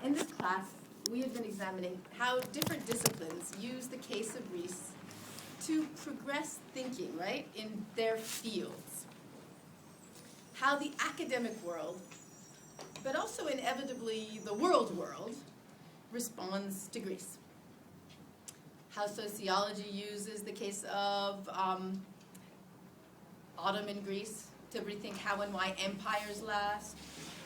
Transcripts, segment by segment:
In this class, we have been examining how different disciplines use the case of Greece to progress thinking, right, in their fields. How the academic world, but also inevitably the world, responds to Greece. How sociology uses the case of Ottoman Greece to rethink how and why empires last,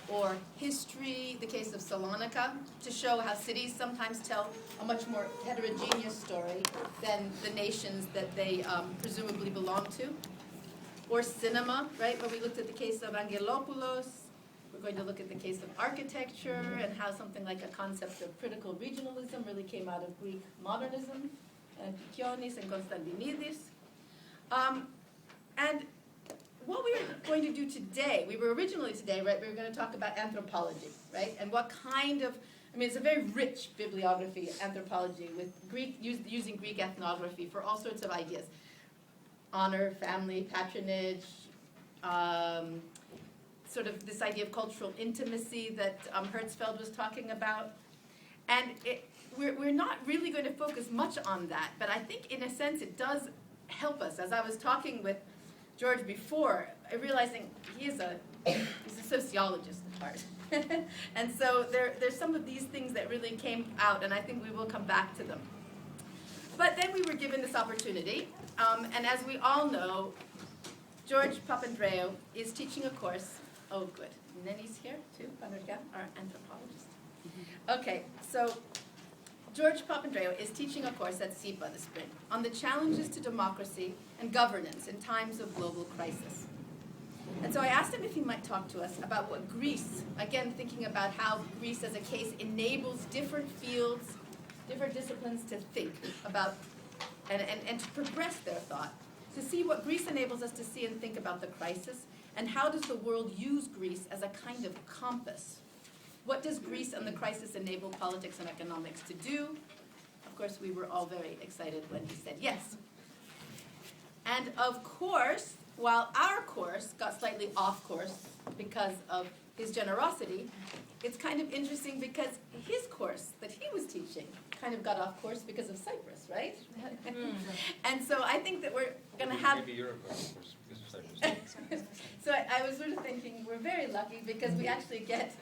or history, the case of Salonika, to show how cities sometimes tell a much more heterogeneous story than the nations that they presumably belong to. Or cinema, right, where we looked at the case of Angelopoulos. We're going to look at the case of architecture and how something like a concept of critical regionalism really came out of Greek modernism, and Pikionis and Konstantinidis. And what we are going to do today, we were originally today, right, we were going to talk about anthropology, right, and what kind of, I mean, it's a very rich bibliography, anthropology, with Greek, using Greek ethnography for all sorts of ideas. Honor, family, patronage, sort of this idea of cultural intimacy that Hertzfeld was talking about. And we're not really going to focus much on that, but I think in a sense it does help us. As I was talking with George before, realizing he's a sociologist at heart. And so there's some of these things that really came out, and I think we will come back to them. But then we were given this opportunity, and as we all know, George Papandreou is teaching a course. Oh, good. Nenny's here too, Panerga, our anthropologist. Okay, so George Papandreou is teaching a course at SIPA this spring on the challenges to democracy and governance in times of global crisis. And so I asked him if he might talk to us about what Greece, again thinking about how Greece as a case enables different fields, different disciplines to think about and to progress their thought, to see what Greece enables us to see and think about the crisis, and how does the world use Greece as a kind of compass. What does Greece and the crisis enable politics and economics to do? Of course, we were all very excited when he said yes. And of course, while our course got slightly off course because of his generosity, it's kind of interesting because his course that he was teaching kind of got off course because of Cyprus, right? And so I think that we're going to have... Maybe you're off course because of Cyprus. So I was sort of thinking we're very lucky because we actually get,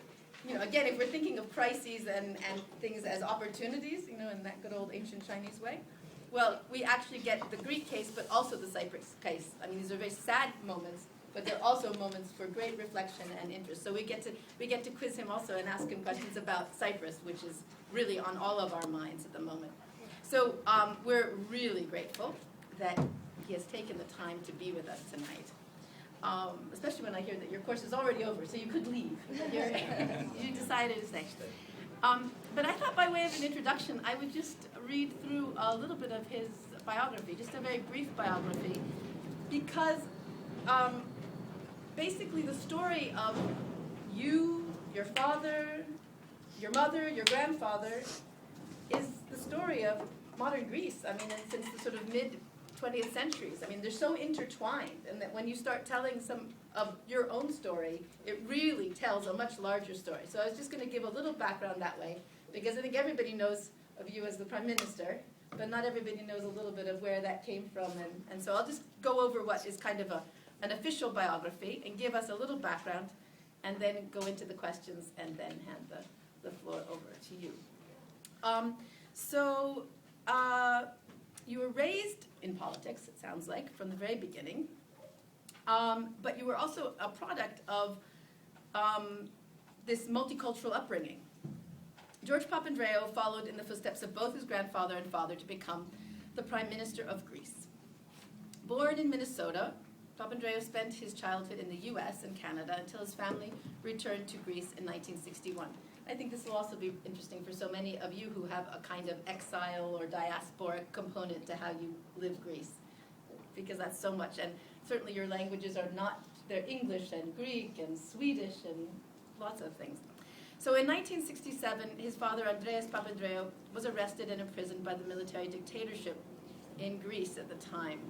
you know, again, if we're thinking of crises and things as opportunities, you know, in that good old ancient Chinese way, well, we actually get the Greek case, but also the Cyprus case. I mean, these are very sad moments, but they're also moments for great reflection and interest. So we get to quiz him also and ask him questions about Cyprus, which is really on all of our minds at the moment. So we're really grateful that he has taken the time to be with us tonight. Especially when I hear that your course is already over, so you could leave. You decided to stay. But I thought by way of an introduction, I would just read through a little bit of his biography, just a very brief biography, because basically the story of you, your father, your mother, your grandfather, is the story of modern Greece. I mean, and since the sort of mid-20th centuries. I mean, they're so intertwined, and that when you start telling some of your own story, it really tells a much larger story. So I was just going to give a little background that way, because I think everybody knows of you as the Prime Minister, but not everybody knows a little bit of where that came from. And so I'll just go over what is kind of an official biography and give us a little background, and then go into the questions and then hand the floor over to you. You were raised in politics, it sounds like, from the very beginning, but you were also a product of this multicultural upbringing. George Papandreou followed in the footsteps of both his grandfather and father to become the Prime Minister of Greece. Born in Minnesota, Papandreou spent his childhood in the US and Canada until his family returned to Greece in 1961. I think this will also be interesting for so many of you who have a kind of exile or diasporic component to how you live Greece, because that's so much. And certainly your languages are not, they're English and Greek and Swedish and lots of things. So in 1967, his father, Andreas Papandreou, was arrested and imprisoned by the military dictatorship in Greece at the time.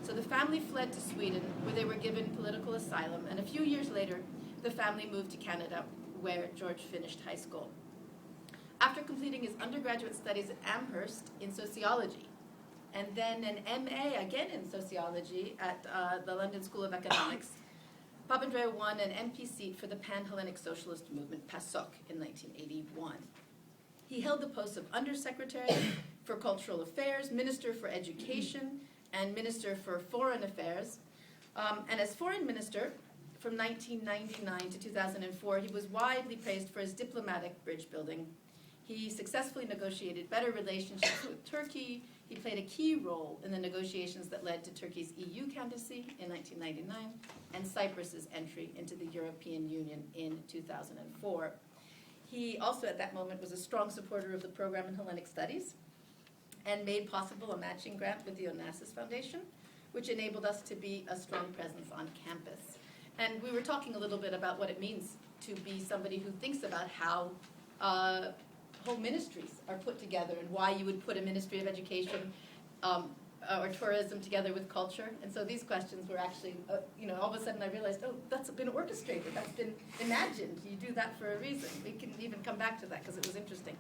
So the family fled to Sweden, where they were given political asylum, and a few years later, the family moved to Canada, where George finished high school. after completing his undergraduate studies at Amherst in sociology, and then an MA again in sociology at the London School of Economics, Papandreou won an MP seat for the Pan-Hellenic Socialist Movement, PASOK, in 1981. He held the posts of Undersecretary for Cultural Affairs, Minister for Education, and Minister for Foreign Affairs. And as Foreign Minister, from 1999 to 2004, he was widely praised for his diplomatic bridge building. He successfully negotiated better relationships with Turkey. He played a key role in the negotiations that led to Turkey's EU candidacy in 1999 and Cyprus's entry into the European Union in 2004. He also, at that moment, was a strong supporter of the program in Hellenic Studies and made possible a matching grant with the Onassis Foundation, which enabled us to be a strong presence on campus. And we were talking a little bit about what it means to be somebody who thinks about how whole ministries are put together and why you would put a Ministry of Education or tourism together with culture. And so these questions were actually, all of a sudden I realized, oh, that's been orchestrated, that's been imagined. You do that for a reason. We can even come back to that because it was interesting.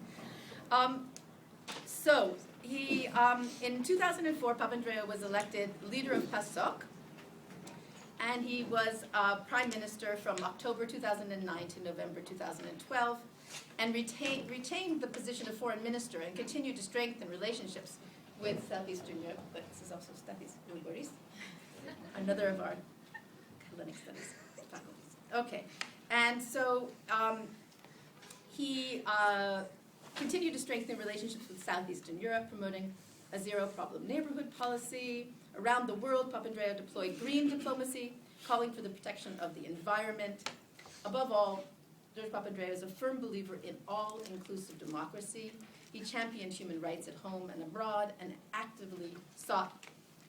So he, in 2004, Papandreou was elected leader of PASOK, and he was prime minister from October 2009 to November 2012, and retained the position of foreign minister and continued to strengthen relationships with Southeastern Europe. But this is also Stathis Boris, another of our Hellenic Studies faculties. Okay, and so he continued to strengthen relationships with Southeastern Europe, promoting a zero-problem neighborhood policy. Around the world, Papandreou deployed green diplomacy, calling for the protection of the environment. Above all, George Papandreou is a firm believer in all-inclusive democracy. He championed human rights at home and abroad and actively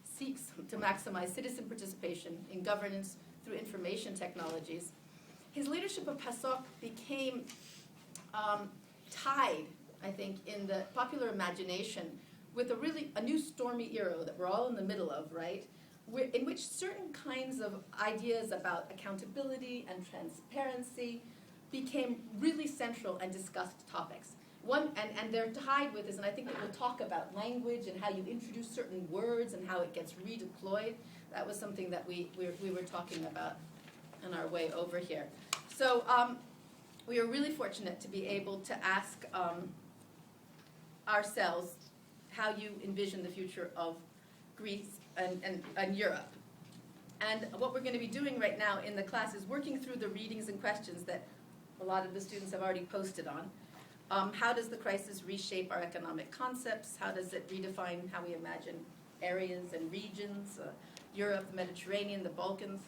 seeks to maximize citizen participation in governance through information technologies. His leadership of PASOK became tied, I think, in the popular imagination with a new stormy era that we're all in the middle of, right? In which certain kinds of ideas about accountability and transparency became really central and discussed topics. And they're tied with this, and I think that we'll talk about language and how you introduce certain words and how it gets redeployed. That was something that we were talking about on our way over here. So we are really fortunate to be able to ask ourselves how you envision the future of Greece and Europe. And what we're going to be doing right now in the class is working through the readings and questions that a lot of the students have already posted on. How does the crisis reshape our economic concepts? How does it redefine how we imagine areas and regions, Europe, the Mediterranean, the Balkans?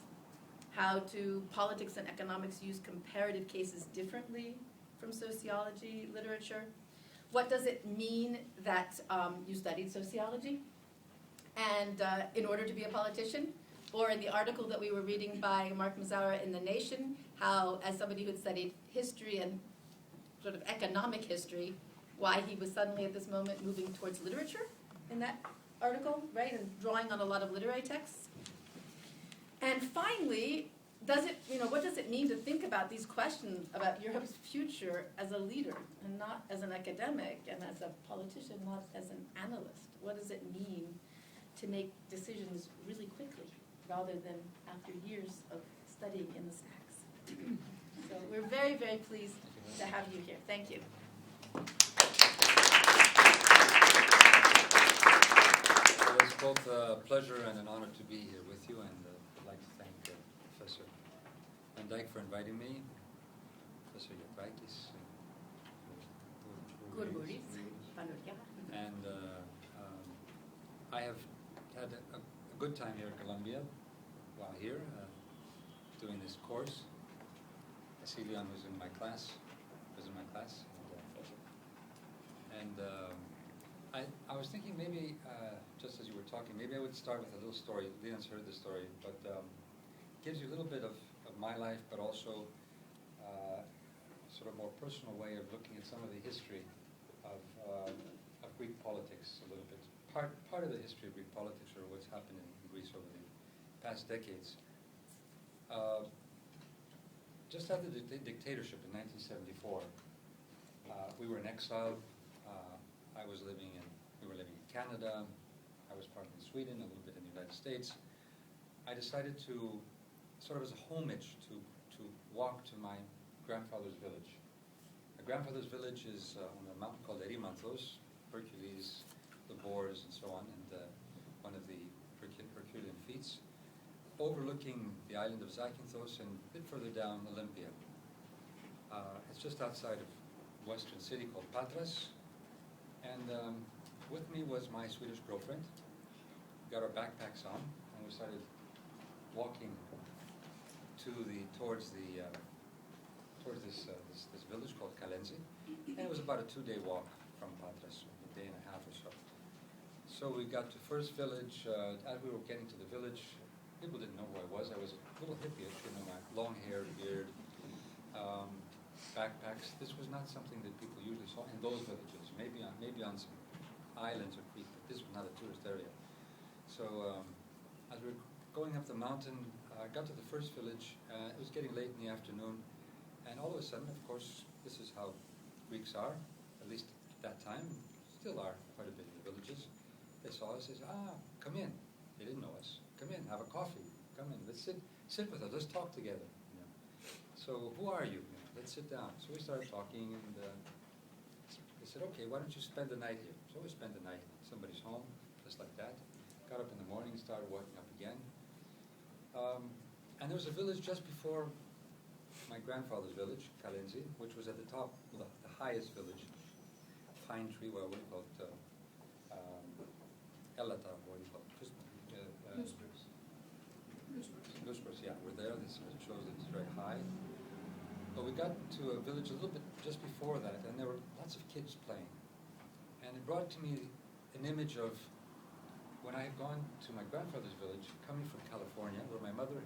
How do politics and economics use comparative cases differently from sociology literature? What does it mean that you studied sociology and in order to be a politician? Or in the article that we were reading by Mark Mazoura in The Nation, how, as somebody who had studied history and sort of economic history, why he was suddenly at this moment moving towards literature in that article, right, and drawing on a lot of literary texts. And finally, what does it mean to think about these questions about Europe's future as a leader and not as an academic and as a politician, not as an analyst? What does it mean to make decisions really quickly rather than after years of studying in the stacks? So we're very, very pleased to have you here. Thank you. Well, it's both a pleasure and an honor to be here with you, and I'd like to thank Professor Van Dijk for inviting me, Professor Yevrakis, and I have had a good time here at Columbia while here doing this course. I see Leon was in my class, and I was thinking maybe, just as you were talking, maybe I would start with a little story. Leon's heard the story, but gives you a little bit of my life, but also sort of more personal way of looking at some of the history of Greek politics a little bit. Part of the history of Greek politics, or what's happened in Greece over the past decades. Just after the dictatorship in 1974, we were in exile. We were living in Canada. I was partly in Sweden, a little bit in the United States. I decided to, sort of as a homage, to walk to my grandfather's village. My grandfather's village is on a mountain called Erymanthos, Hercules, the boars, and so on, and one of the Herculean feats, overlooking the island of Zakynthos and a bit further down Olympia. It's just outside of western city called Patras, and with me was my Swedish girlfriend. We got our backpacks on, and we started walking towards this village called Kalenzi, and it was about a 2-day walk from Patras, a day and a half or so. So we got to first village. As we were getting to the village, people didn't know who I was. I was a little hippie-ish, my long hair, beard, backpacks. This was not something that people usually saw in those villages. Maybe on some islands or creeks, but this was not a tourist area. So as we were going up the mountain, I got to the first village. It was getting late in the afternoon, and all of a sudden, of course, this is how Greeks are, at least at that time, still are quite a bit in the villages. They saw us, they said, come in. They didn't know us. Come in, have a coffee. Come in, let's sit with us, let's talk together. So who are you? Let's sit down. So we started talking, and they said, okay, why don't you spend the night here? So we spent the night in somebody's home, just like that. Got up in the morning, started walking up again. And there was a village just before my grandfather's village, Kalenzi, which was at the top, the highest village. Pine tree, what do you call it? Elata, what do you call it? Gooseberries, yeah, we're there. This shows that it's very high. But we got to a village a little bit just before that, and there were lots of kids playing. And it brought to me an image of when I had gone to my grandfather's village, coming from California, where my mother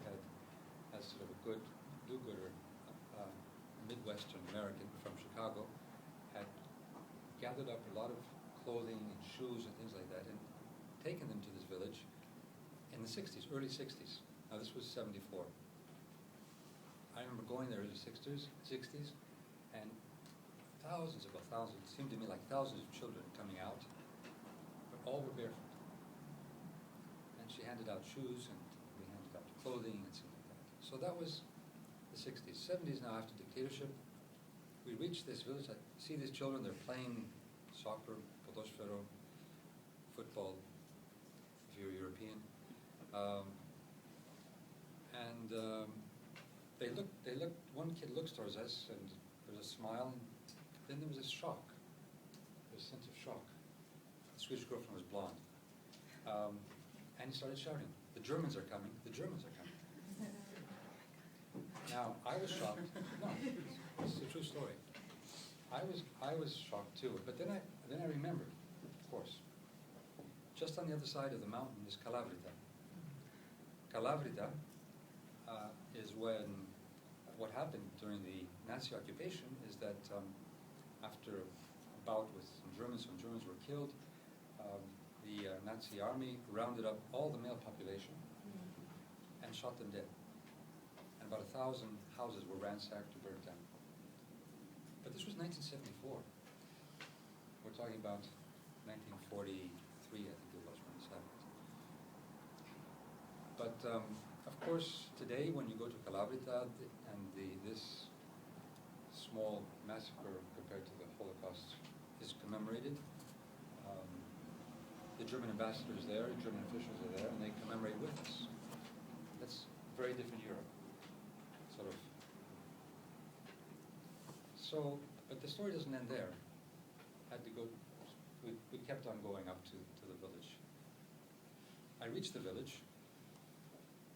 has sort of a good do-gooder, Midwestern American from Chicago, had gathered up a lot of clothing and shoes and things like that, and taken them to this village in the 60s, early 60s. Now this was 74. I remember going there in the 60s, and thousands, it seemed to me like thousands of children coming out, but all were barefoot. And she handed out shoes, and we handed out clothing and stuff like that. So that was the 60s. 70s now, after dictatorship, we reached this village. I see these children, they're playing soccer, podosfero, football, if you're European. They looked, one kid looks towards us, and there's a smile, and then there was a shock. There was a sense of shock. The Swedish girlfriend was blonde. And he started shouting, "The Germans are coming, the Germans are coming." Now, I was shocked. No, it's a true story. I was shocked too, but then I remembered, of course. Just on the other side of the mountain is Kalavrita. Kalavrita is when, what happened during the Nazi occupation is that after a bout with some Germans were killed, the Nazi army rounded up all the male population and shot them dead. And about 1,000 houses were ransacked or burnt down. But this was 1974. We're talking about 1943, I think it was, when this happened. But of course, today when you go to Kalavrita and this small massacre compared to the Holocaust is commemorated, the German ambassador is there, the German officials are there, and they commemorate with us. That's very different Europe, sort of. So, but the story doesn't end there. Had to go. We kept on going up to the village. I reached the village,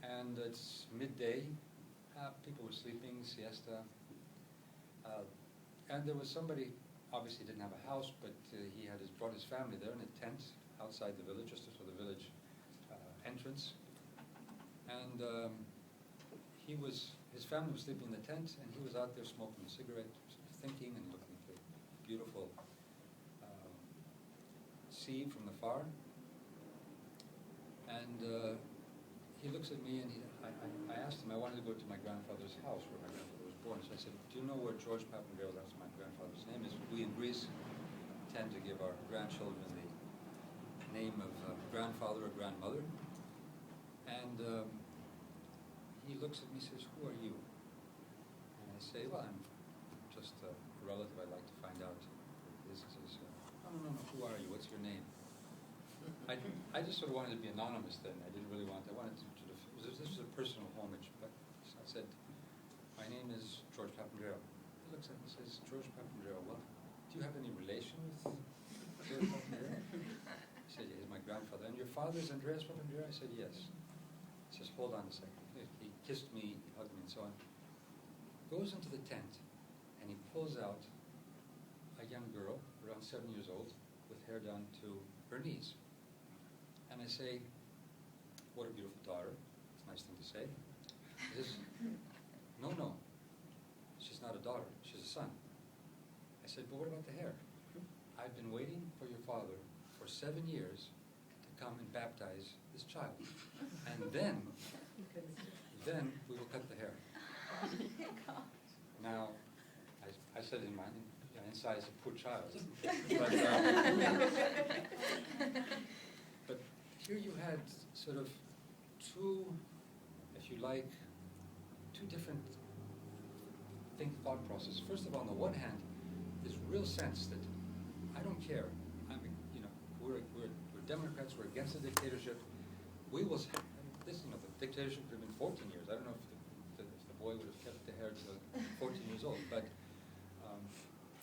and it's midday. People were sleeping, siesta, and there was somebody. Obviously, didn't have a house, but he had brought his family there in a tent outside the village, just for the village entrance. And his family was sleeping in the tent, and he was out there smoking a cigarette, thinking and looking at the beautiful sea from the far. And he looks at me, and I asked him, I wanted to go to my grandfather's house where my grandfather was born. So I said, do you know where George Papandreou, that's my grandfather's name, is? We in Greece tend to give our grandchildren the name of grandfather or grandmother. And he looks at me and says, who are you? And I say, well, I'm just a relative. I'd like to find out who this is. No, who are you? What's your name? I just sort of wanted to be anonymous then. I didn't really want, I wanted to sort of, this was a personal homage, but so I said, my name is George Papandreou. He looks at me and says, George Papandreou, well, do you have any relation with George Papandreou? He said, yeah, he's my grandfather. And your father is Andreas Papandreou? I said, yes. He says, hold on a second. He kissed me, he hugged me, and so on. Goes into the tent, and he pulls out a young girl, around 7 years old, with hair down to her knees. And I say, what a beautiful daughter. It's a nice thing to say. He says, no, she's not a daughter, she's a son. I said, but what about the hair? I've been waiting for your father for 7 years to come and baptize this child. And then we will cut the hair. Now, I said in my inside as a poor child. But here you had sort of two, if you like, two different thought processes. First of all, on the one hand, this real sense that I don't care. We're Democrats. We're against the dictatorship. We will. The dictatorship could have been 14 years. I don't know if the boy would have kept the hair till 14 years old. But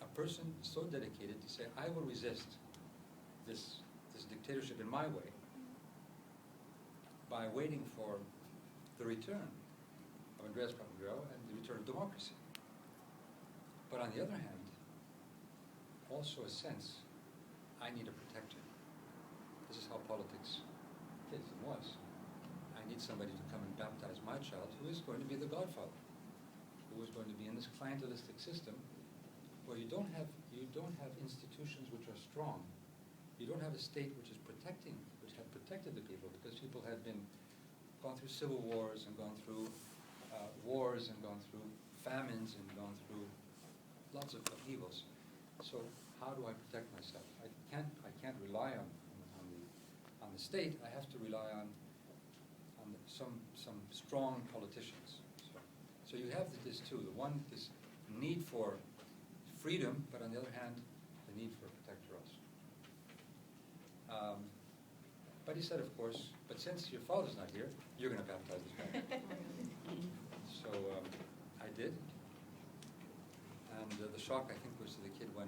a person so dedicated to say, I will resist this dictatorship in my way by waiting for the return of Andreas Papandreou and the return of democracy. But on the other hand, also a sense, I need a protector. This is how politics is and was. I need somebody to come and baptize my child who is going to be the godfather, who is going to be in this clientelistic system where you don't have institutions which are strong. You don't have a state which had protected the people, because people had gone through civil wars and gone through wars and gone through famines and gone through lots of upheavals. So how do I protect myself? I can't rely on the state. I have to rely on some strong politicians. So you have this too. The one, this need for freedom, but on the other hand, the need for a protector also. But he said, of course, but since your father's not here, you're going to baptize this guy. So I did. And the shock, I think, was to the kid when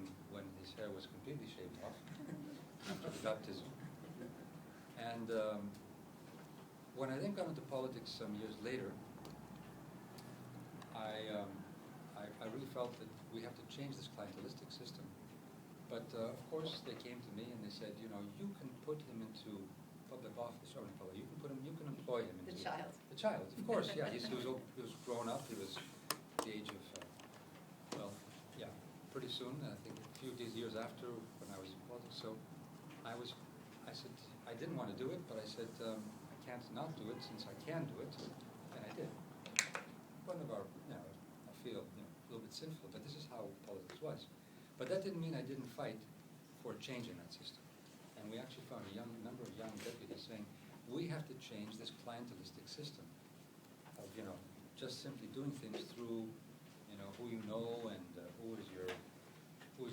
his hair was completely shaved off after the baptism. And when I then got into politics some years later, I really felt that we have to change this clientelistic system. But of course, they came to me and they said, you can put him into public office, or you can employ him into The child. The child, of course, yeah. He was grown up. He was the age of, pretty soon. I think a few years after when I was in politics. So I said I didn't want to do it, but I said I can't not do it since I can do it, and I did. One of our, I feel a little bit sinful, but this is how politics was. But that didn't mean I didn't fight for a change in that system. And we actually found a number of young deputies saying, we have to change this clientelistic system of, just simply doing things through, who you know and who is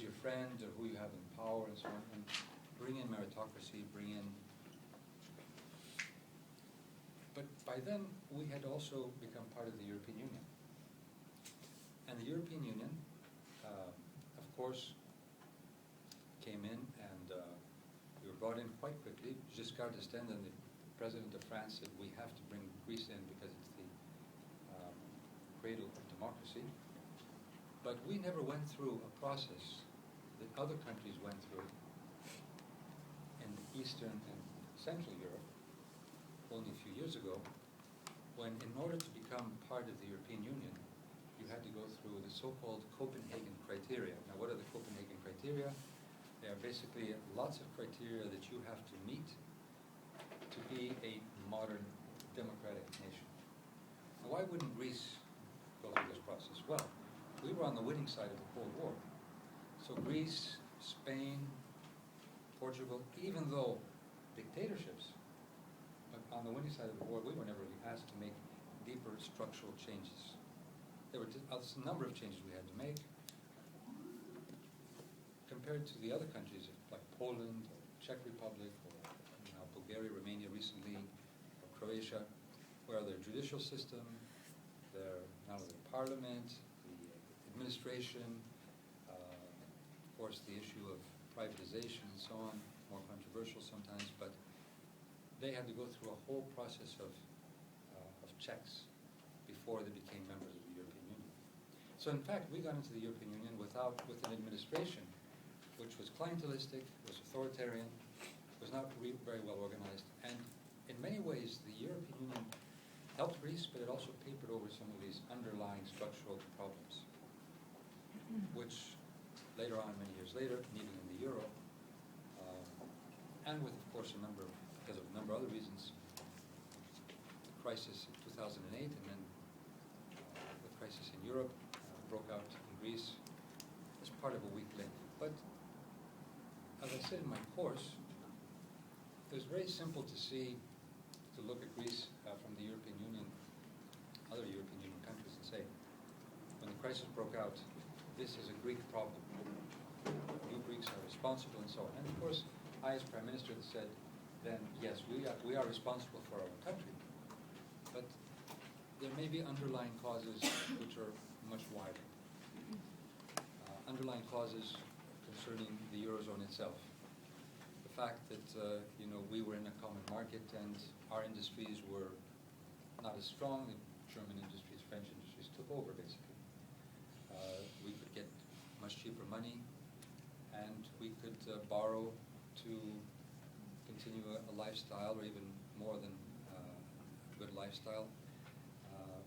your friend or who you have in power and so on, and bring in meritocracy, But by then, we had also become part of the European Union. And the European Union, of course, came in and we were brought in quite quickly. Giscard d'Estaing, and the president of France, said we have to bring Greece in because it's the cradle of democracy. But we never went through a process that other countries went through in Eastern and Central Europe only a few years ago, when in order to become part of the European Union, you had to go through the so-called Copenhagen criteria. Now, what are the Copenhagen criteria? They are basically lots of criteria that you have to meet to be a modern democratic nation. Now, why wouldn't Greece go through this process? Well, we were on the winning side of the Cold War. So Greece, Spain, Portugal, even though dictatorships, but on the winning side of the war, we were never really asked to make deeper structural changes. There were a number of changes we had to make compared to the other countries like Poland, or Czech Republic, or now Bulgaria, Romania recently, or Croatia, where their judicial system, their parliament, the administration, of course the issue of privatization and so on, more controversial sometimes, but they had to go through a whole process of checks before they became members of the European Union. So in fact, we got into the European Union with an administration which was clientelistic, was authoritarian, was not very well organized, and in many ways the European Union helped Greece, but it also papered over some of these underlying structural problems, which later on, many years later, and even in the euro, and with, of course, because of a number of other reasons, the crisis in 2008, and then the crisis in Europe broke out in Greece as part of a weak link. But as I said in my course, it was very simple to look at Greece from the European Union, other European Union countries, and say, when the crisis broke out, this is a Greek problem. You Greeks are responsible, and so on. And of course, I, as Prime Minister, said then, yes, we are responsible for our own country, but there may be underlying causes which are much wider. Underlying causes concerning the Eurozone itself. The fact that we were in a common market and our industries were not as strong. The German industries, French industries took over basically. We could get much cheaper money, and we could borrow to continue a lifestyle, or even more than a good lifestyle,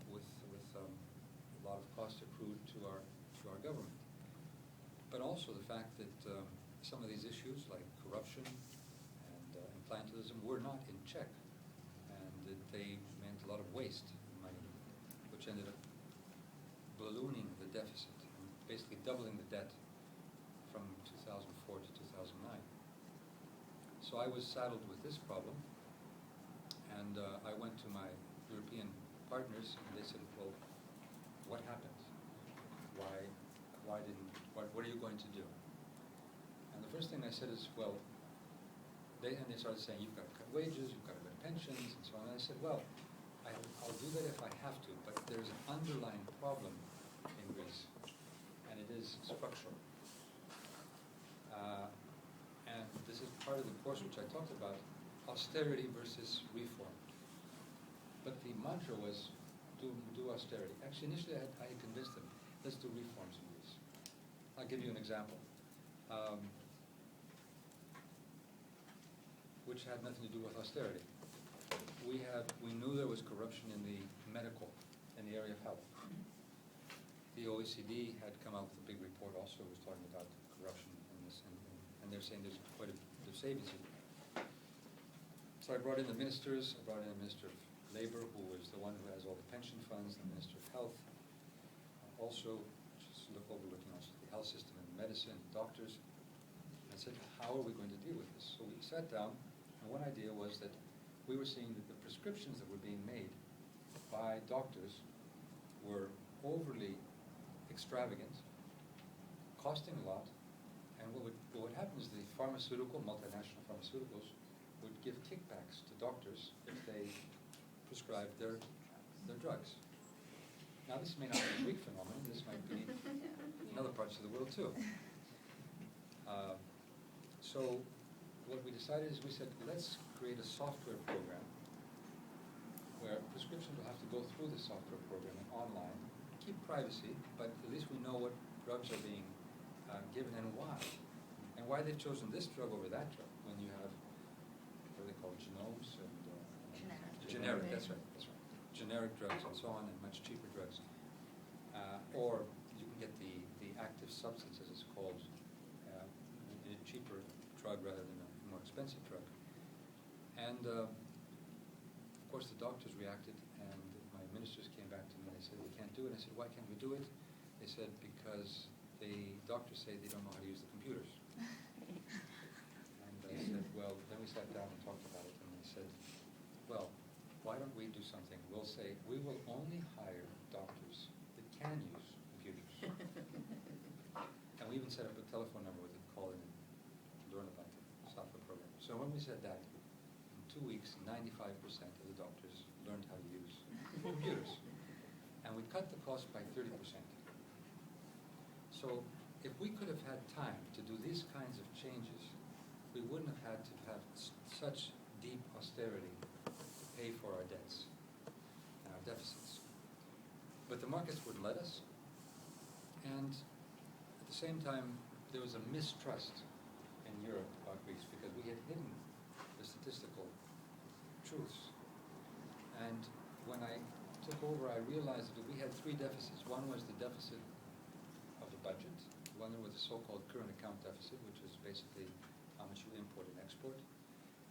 with a lot of cost accrued to our government. But also the fact that some of these issues, like corruption and clientelism, were not in check, and that they meant a lot of waste in money, which ended up ballooning the deficit, and basically doubling the debt from 2004 to 2009. So I was saddled with this problem, and I went to my European partners, and they said, well, what happened? What are you going to do? And the first thing I said is, well, they started saying, you've got to cut wages, you've got to cut pensions, and so on. And I said, well, I'll do that if I have to, but there's an underlying problem in Greece, and it is structural. And this is part of the course which I talked about, austerity versus reform. But the mantra was, do austerity. Actually, initially I convinced them, let's do reforms in Greece. I'll give you an example, which had nothing to do with austerity. We knew there was corruption in the area of health. The OECD had come out with a big report also, was talking about corruption in this, and they're saying there's quite a bit of savings in it. So I brought in the ministers. I brought in the Minister of Labor, who is the one who has all the pension funds, the Minister of Health, also just overlooking also the health system and medicine, and doctors. And I said, how are we going to deal with this? So we sat down, and one idea was that we were seeing that the prescriptions that were being made by doctors were overly extravagant, costing a lot, and what would happen is the multinational pharmaceuticals would give kickbacks to doctors if they prescribed their drugs. Now, this may not be a Greek phenomenon. This might be in other parts of the world too. So what we decided is we said, let's create a software program where prescriptions will have to go through the software program and online, keep privacy, but at least we know what drugs are being given and why they've chosen this drug over that drug, when you have what they call genomes and generic. That's right. Generic drugs and so on, and much cheaper drugs. Or you can get the active substance, as it's called, in a cheaper drug rather than a more expensive drug. And of course the doctors reacted, and my ministers came back to me and they said, we can't do it. I said, why can't we do it? They said, because the doctors say they don't know how to use the computers. And I said, well, then we sat down and talked about it, and they said, well, why don't we do something? We'll say, we will only hire doctors that can use computers. And we even set up a telephone number where they call in and learn about the software program. So when we said that, in 2 weeks, 95% of the doctors learned how to use computers. And we cut the cost by 30%. So if we could have had time to do these kinds of changes, we wouldn't have had to have such deep austerity to pay for our debts and our deficits. But the markets wouldn't let us. And at the same time, there was a mistrust in Europe about Greece because we had hidden the statistical truths. And when I took over, I realized that we had 3 deficits. One was the deficit of the budget. One was the so-called current account deficit, which is basically how much you import and export.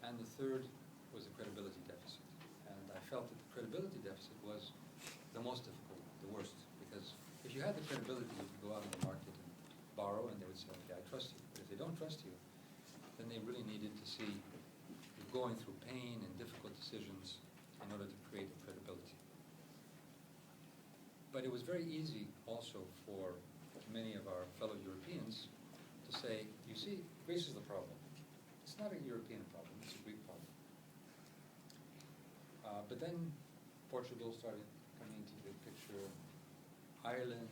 And the third was the credibility deficit. And I felt that the credibility deficit was the most difficult, the worst, because if you had the credibility, you could go out in the market and borrow, and they would say, okay, I trust you. But if they don't trust you, then they really needed to see you going through pain and difficult decisions in order to create a credibility. But it was very easy also for many of our fellow Europeans to say, you see, Greece is the problem. It's not a European problem, it's a Greek problem. But then Portugal started coming into the picture, Ireland,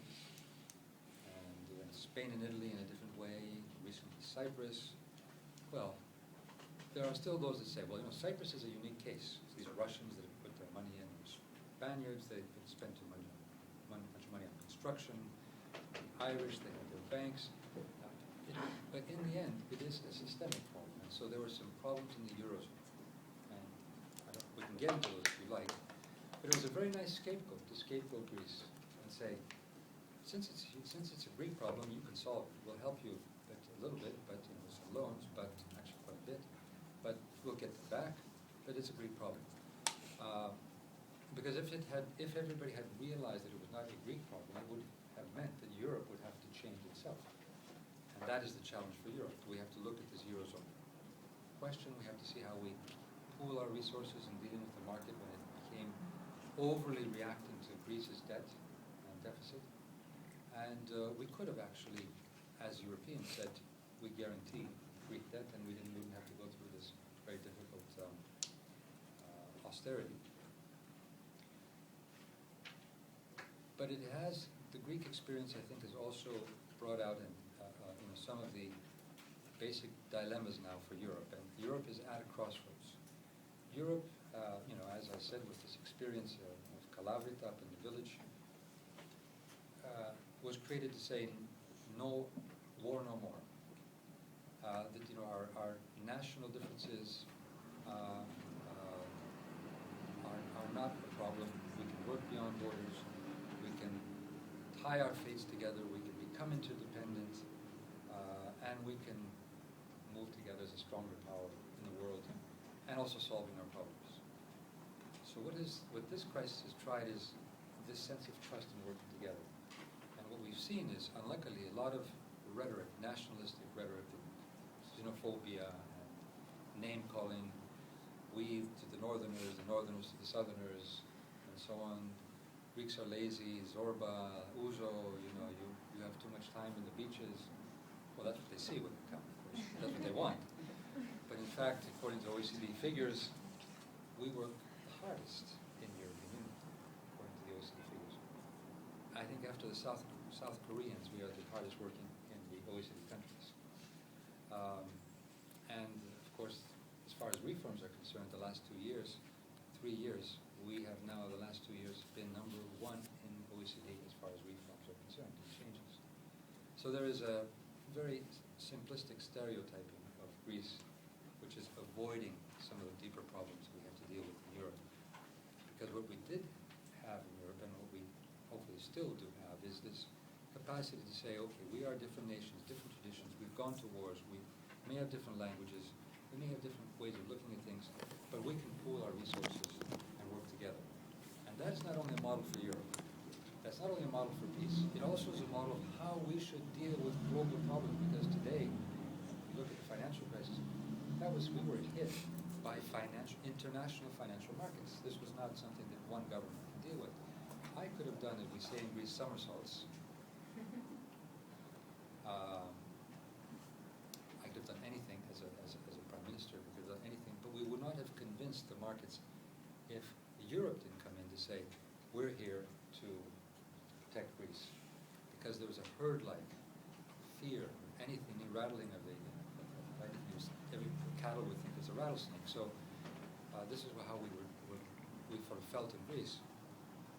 and then Spain and Italy in a different way, recently Cyprus. Well, there are still those that say, well, Cyprus is a unique case. These are Russians that have put their money in, Spaniards, they've spent too much money on construction, the Irish, they have their banks. But in the end, it is a systemic problem. And so there were some problems in the Eurozone. And we can get into those if you like. But it was a very nice scapegoat to scapegoat Greece and say, since it's a Greek problem, you can solve it. We'll help you a little bit, but some loans, but actually quite a bit. But we'll get them back. But it's a Greek problem. Because if everybody had realized that it was not a Greek problem, it would have meant that Europe would have to change itself. And that is the challenge for Europe. We have to look at this Eurozone question. We have to see how we pool our resources in dealing with the market when it became overly reacting to Greece's debt and deficit. And we could have actually, as Europeans, said, we guarantee Greek debt, and we wouldn't have to go through this very difficult austerity. But it has, the Greek experience, I think, has also brought out some of the basic dilemmas now for Europe. And Europe is at a crossroads. Europe, as I said, with this experience of Kalavrit up in the village, was created to say, no war, no more. That our national differences are not a problem. We can work beyond borders. We can tie our fates together. We can become interdependent, and we can move together as a stronger power in the world, and also solving our problems. So what this crisis has tried is this sense of trust and working together. And what we've seen is, unluckily, a lot of rhetoric, nationalistic rhetoric, xenophobia, and name-calling, we to the northerners to the southerners, and so on. Greeks are lazy, Zorba, Ouzo, you have too much time in the beaches. Well, that's what they see when they come, of course. That's what they want. But in fact, according to OECD figures, we work the hardest in the European Union, according to the OECD figures. I think after the South Koreans, we are the hardest working in the OECD countries. And of course, as far as reforms are concerned, the last 3 years, we have now, the last 2 years, been number 1 in OECD as far as reforms are concerned, and changes. So there is a very simplistic stereotyping of Greece, which is avoiding some of the deeper problems we have to deal with in Europe. Because what we did have in Europe, and what we hopefully still do have, is this capacity to say, okay, we are different nations, different traditions, we've gone to wars, we may have different languages, we may have different ways of looking at things, but we can pool our resources and work together. And that's not only a model for Europe, That's not only a model for peace, it also is a model of how we should deal with global problems, because today, you look at the financial crisis, we were hit by international financial markets. This was not something that one government could deal with. I could have done, as we say in Greece, somersaults. I could have done anything as a prime minister, we could have done anything, but we would not have convinced the markets if Europe didn't come in to say, we're here to protect Greece. Because there was a herd-like fear, anything, the rattling of the, every cattle would think is a rattlesnake. So this is how we sort of felt in Greece.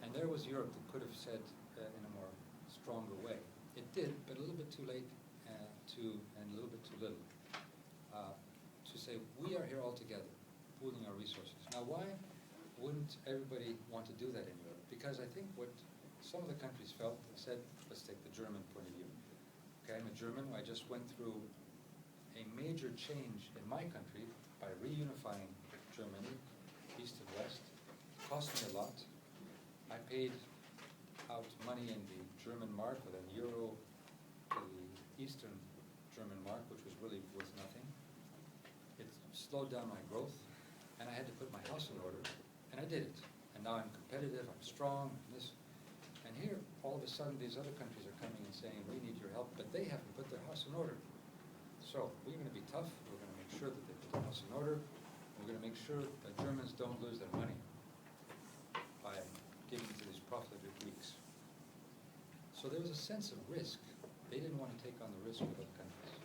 And there was Europe that could have said in a more stronger way. It did, but a little bit too late and a little bit too little. To say, we are here all together, pooling our resources. Now, why wouldn't everybody want to do that in Europe? Because I think what some of the countries felt, said, let's take the German point of view. Okay, I'm a German. I just went through a major change in my country by reunifying Germany, east and west. It cost me a lot. I paid out money in the German mark with an euro to the Eastern German mark, which was really worth nothing. It slowed down my growth, and I had to put my house in order, and I did it. And now I'm competitive, I'm strong, and here, all of a sudden, these other countries are coming and saying, we need your help, but they haven't put their house in order. So we're going to be tough, we're going to make sure that they put their house in order, we're going to make sure that Germans don't lose their money by giving to these profligate Greeks. So there was a sense of risk. They didn't want to take on the risk of other countries.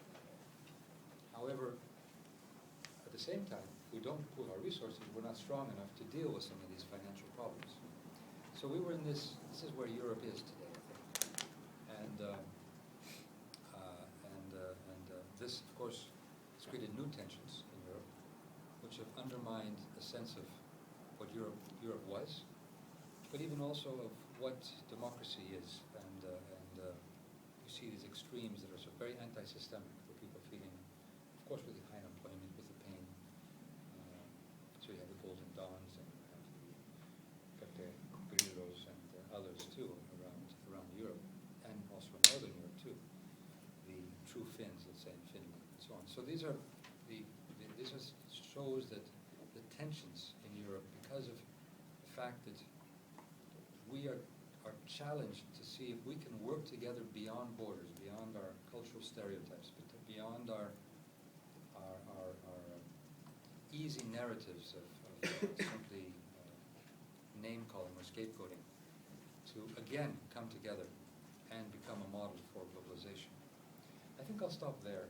However, at the same time, if we don't pool our resources, we're not strong enough to deal with some of these financial problems. So we were in this is where Europe is today, I think. And this, of course, has created new tensions in Europe, which have undermined a sense of what Europe was, but even also of what democracy is. And you see these extremes that are so very anti-systemic, where people are feeling, of course, really high unemployment with the pain. So you have the Golden Dawns and you have the Pepe Grillos and others too around Europe, and also in Northern Europe too. The true Finns, let's say, in Finland, and so on. So these are this shows that the tensions in Europe, because of the fact that we are challenged to see if we can work together beyond borders, beyond our cultural stereotypes, but beyond our easy narratives of simply name-calling or scapegoating, to again come together and become a model for globalization. I think I'll stop there,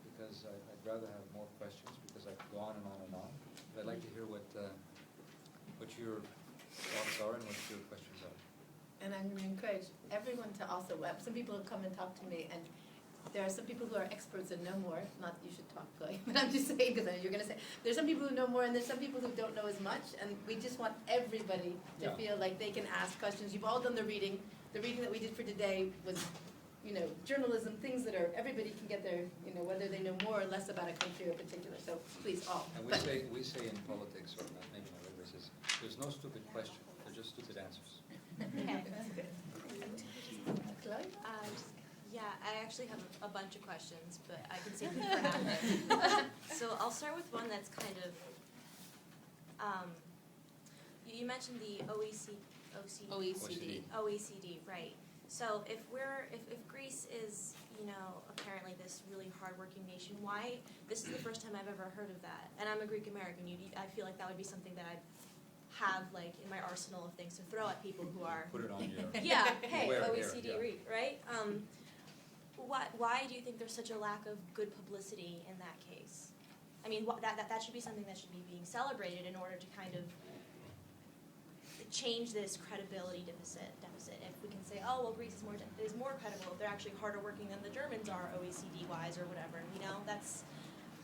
because I'd rather have more questions, because I could go on and on and on. But I'd like to hear what your thoughts are and what your questions are. And I'm going to encourage everyone to also, some people have come and talked to me, and there are some people who are experts and know more. Not that you should talk, Chloe, but I'm just saying, because you're going to say, there's some people who know more, and there's some people who don't know as much, and we just want everybody to feel like they can ask questions. You've all done the reading. The reading that we did for today was, journalism, things that everybody can get their, whether they know more or less about a country or particular. So please, all. And we say in politics, or maybe in other places, there's no stupid question. They're just stupid answers. Okay, that's good. Chloe? Yeah, I actually have a bunch of questions, but I can save them for after. So I'll start with one that's kind of, you mentioned the OECD, right. So if Greece is, apparently this really hardworking nation, why, this is the first time I've ever heard of that, and I'm a Greek American, I feel like that would be something that I'd have in my arsenal of things to throw at people who are Put it on your hey, OECD here, right? Why do you think there's such a lack of good publicity in that case? I mean, that should be something that should be being celebrated in order to kind of change this credibility deficit. If we can say, oh well, Greece is more credible if they're actually harder working than the Germans are OECD wise or whatever. That's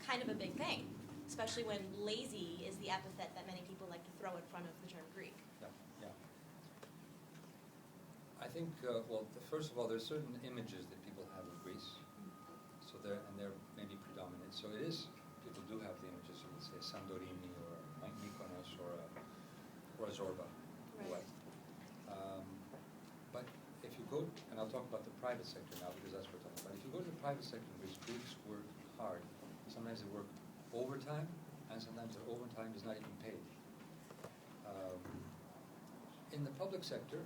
kind of a big thing. Especially when lazy is the epithet that many people like to throw in front of the term Greek. Yeah. I think, first of all, there's certain images that people have of Greece, so they're maybe predominant. So it is, people do have the images of, let's say, Santorini or Mykonos or Zorba. Right. But go, and I'll talk about the private sector now because that's what we're talking about. If you go to the private sector, Greeks work hard. Sometimes they work overtime, and sometimes their overtime is not even paid. In the public sector,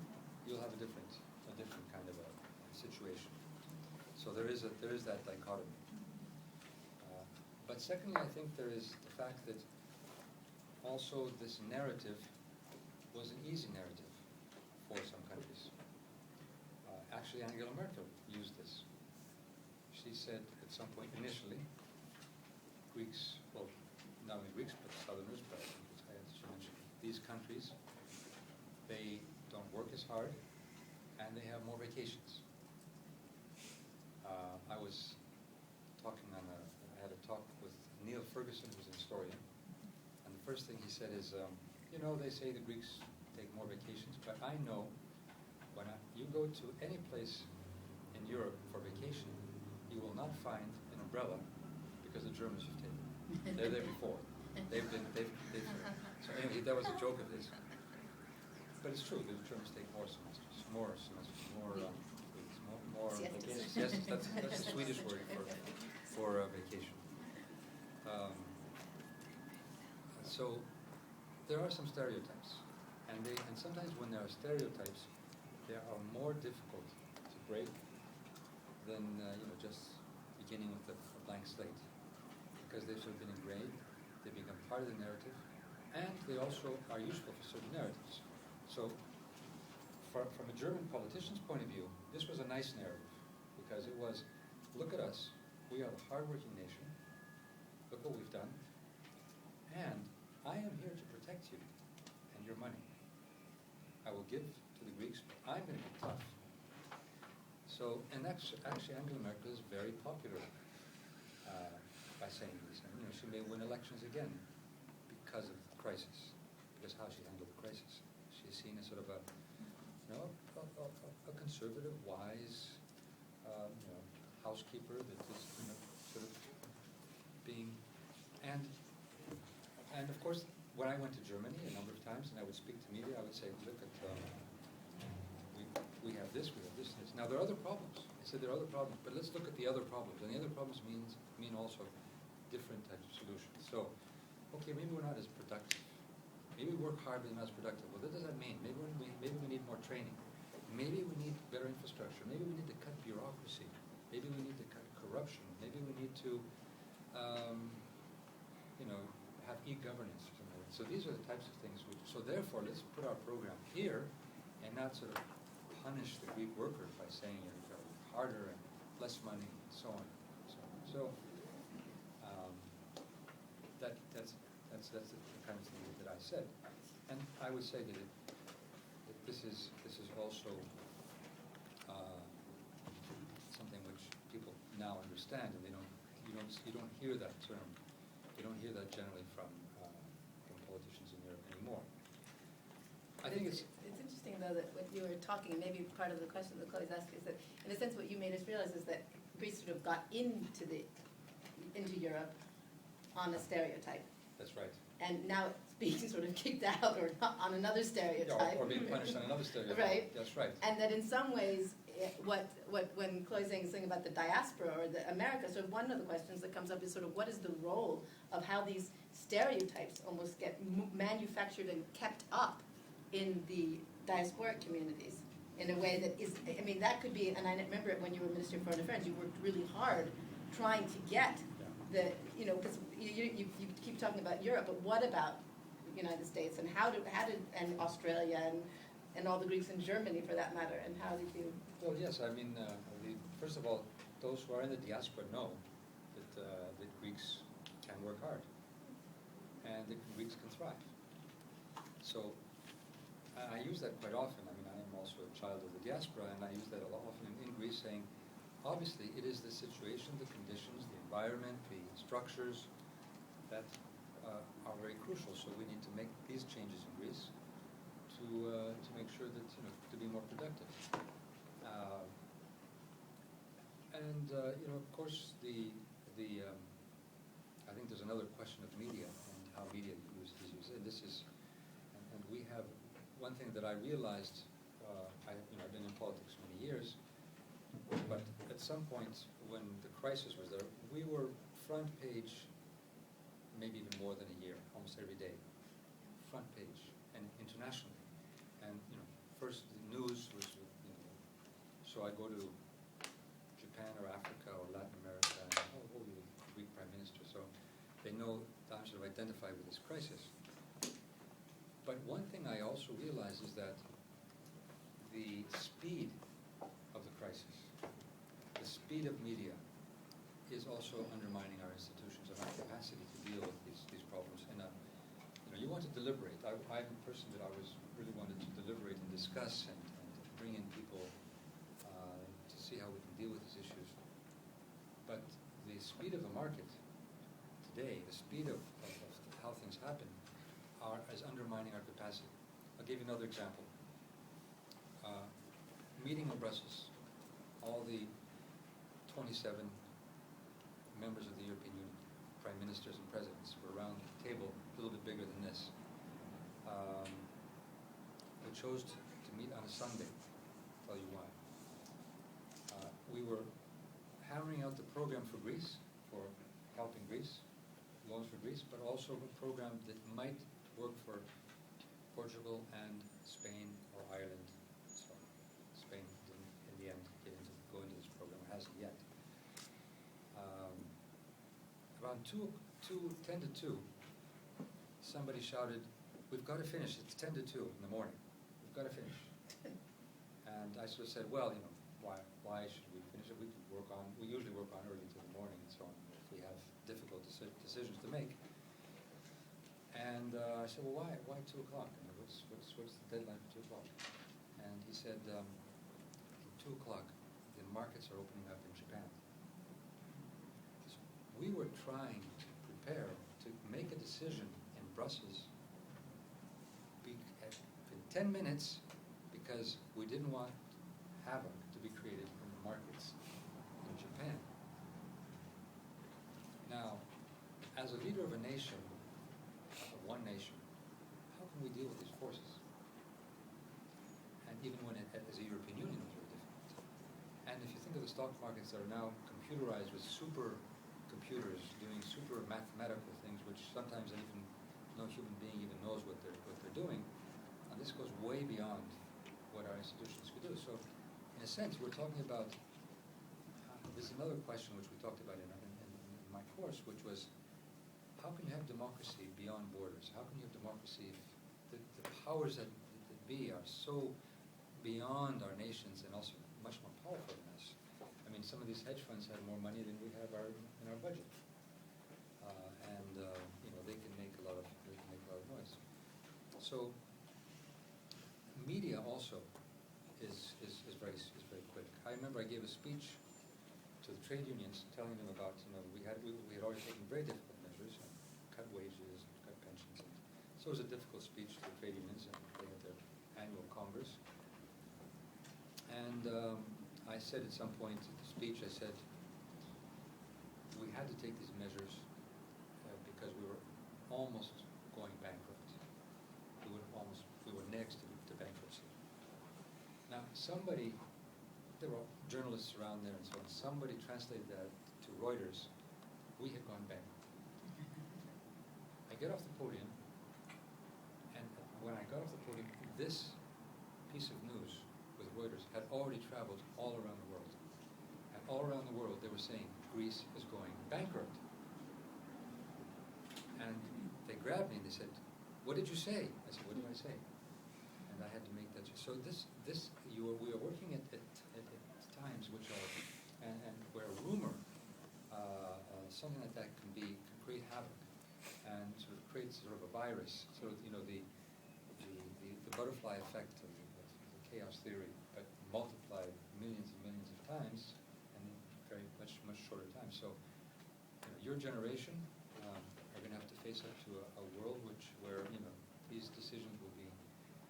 you'll have a different kind of a situation. So there is that dichotomy. But secondly, I think there is the fact that also this narrative was an easy narrative for some countries. Actually, Angela Merkel used this. She said at some point initially, Greeks, well, not only Greeks, but Southerners, but I think she mentioned these countries, they don't work as hard, and they have more vacations. I was talking I had a talk with Neil Ferguson, who's an historian, and the first thing he said is, they say the Greeks take more vacations, but I know when you go to any place in Europe for vacation, you will not find an umbrella because the Germans have taken it. They're there before. So anyway, that was a joke of his. But it's true, the Germans take more semesters, more vacations. Yes, that's the Swedish word for vacation. So there are some stereotypes, and sometimes when there are stereotypes, they are more difficult to break than just beginning with a blank slate, because they've sort of been ingrained, they become part of the narrative, and they also are useful for certain narratives. So, from a German politician's point of view, this was a nice narrative, because it was, look at us, we are a hardworking nation, look what we've done, and I am here to protect you and your money. I will give to the Greeks, but I'm going to be tough. So, and that's actually Angela Merkel is very popular by saying this. And, she may win elections again because of the crisis, because how she handled the crisis. She's seen as sort of a conservative, wise, housekeeper that is sort of being, and of course, when I went to Germany a number of times and I would speak to media, I would say, look at, we have this, and this. Now there are other problems. I said there are other problems, but let's look at the other problems. And the other problems mean also different types of solutions. So, okay, maybe we're not as productive. Maybe we work hard but not as productive. Well, what does that mean? Maybe we need more training. Maybe we need better infrastructure. Maybe we need to cut bureaucracy. Maybe we need to cut corruption. Maybe we need to, have e-governance or something like that. So these are the types of things. So therefore, let's put our program here and not sort of punish the Greek worker by saying you've got to work harder and less money and so on. So that's the kind of thing that I said. And I would say that this is also something which people now understand, and you don't hear that term. You don't hear that generally from politicians in Europe anymore. I think it's interesting though that what you were talking, maybe part of the question that Chloe's asking is that, in a sense, what you made us realize is that Greece sort of got into Europe on a stereotype. That's right. And now it's being sort of kicked out or not on another stereotype. Or being punished on another stereotype. Right. That's right. And that in some ways, when Chloe's saying something about the diaspora or the America, so one of the questions that comes up is sort of what is the role of how these stereotypes almost get manufactured and kept up in the diasporic communities in a way that is, that could be, and I remember it when you were Minister of Foreign Affairs, you worked really hard trying to get because you keep talking about Europe, but what about the United States, and how did and Australia and all the Greeks in Germany for that matter, and how did you? Well, yes, first of all, those who are in the diaspora know that Greeks can work hard and that Greeks can thrive. So I use that quite often. I am also a child of the diaspora, and I use that a lot often in Greece, saying, obviously, it is the situation, the conditions, the environment, the structures that are very crucial. So we need to make these changes in Greece to make sure that to be more productive. Of course, I think there's another question of media and how media is used. And this is, and we have one thing that I realized. I've been in politics many years. But at some point, when the crisis was there, we were front page, maybe even more than a year, almost every day. Front page, and internationally. And, first the news was, so I go to Japan or Africa or Latin America, and the Greek Prime Minister, so they know that I'm sort of identified with this crisis. But one thing I also realize is that the speed of the crisis, the speed of media, is also undermining our institutions and our capacity to deal with these problems. And you want to deliberate. I'm a person that I really wanted to deliberate and discuss and bring in people to see how we can deal with these issues. But the speed of the market today, the speed of how things happen, is undermining our capacity. I'll give you another example. Meeting in Brussels, all the 27 members of the European Union, prime ministers and presidents, were around the table, a little bit bigger than this. We chose to meet on a Sunday. I'll tell you why. We were hammering out the program for Greece, for helping Greece, loans for Greece, but also a program that might work for Portugal and Spain or Ireland. So Spain didn't, in the end, go into this program. It hasn't yet. Around 10 to 2, somebody shouted, "We've got to finish. It's 10 to 2 in the morning. We've got to finish." And I sort of said, well, why should we finish it? We usually work on early till the morning and so on, if we have difficult decisions to make. And I said, well, why 2 o'clock? I mean, what's the deadline for 2 o'clock? And he said, at 2 o'clock, the markets are opening up in Japan. So we were trying to prepare to make a decision in Brussels in 10 minutes because we didn't want havoc to be created in the markets in Japan. Now, as a leader of a nation, of one nation, how can we deal with these forces? And even when as a European Union, it's very difficult. And if you think of the stock markets that are now computerized with super computers doing super mathematical things, which sometimes even no human being even knows what they're doing, and this goes way beyond what our institutions could do. So, in a sense, we're talking about. There's another question which we talked about in my course, which was, how can you have democracy beyond borders? How can you have democracy if the powers that be are so beyond our nations and also much more powerful than us? I mean, some of these hedge funds have more money than we have in our budget, and they can make a lot of noise. So, media also is very quick. I remember I gave a speech to the trade unions, telling them about we had already taken very difficult measures, cut wages, cut pensions. So it was a difficult speech to the trade unions, and they had their annual congress. And I said at some point in the speech, I said, we had to take these measures because we were almost going bankrupt. We were next to bankruptcy. Now, there were journalists around there and so on, somebody translated that to Reuters, we had gone bankrupt. I get off the podium, and when I got off the podium, this piece of news with Reuters had already traveled all around the world. And all around the world, they were saying, Greece is going bankrupt. And they grabbed me and they said, what did you say? I said, what did I say? And I had to make that. So we are working at times which are, and where a rumor, something like that can create havoc, and sort of create sort of a virus, sort of the butterfly effect of the chaos theory, but multiplied millions and millions of times, and in very much shorter time. So, your generation are going to have to face up to a world where these decisions will be,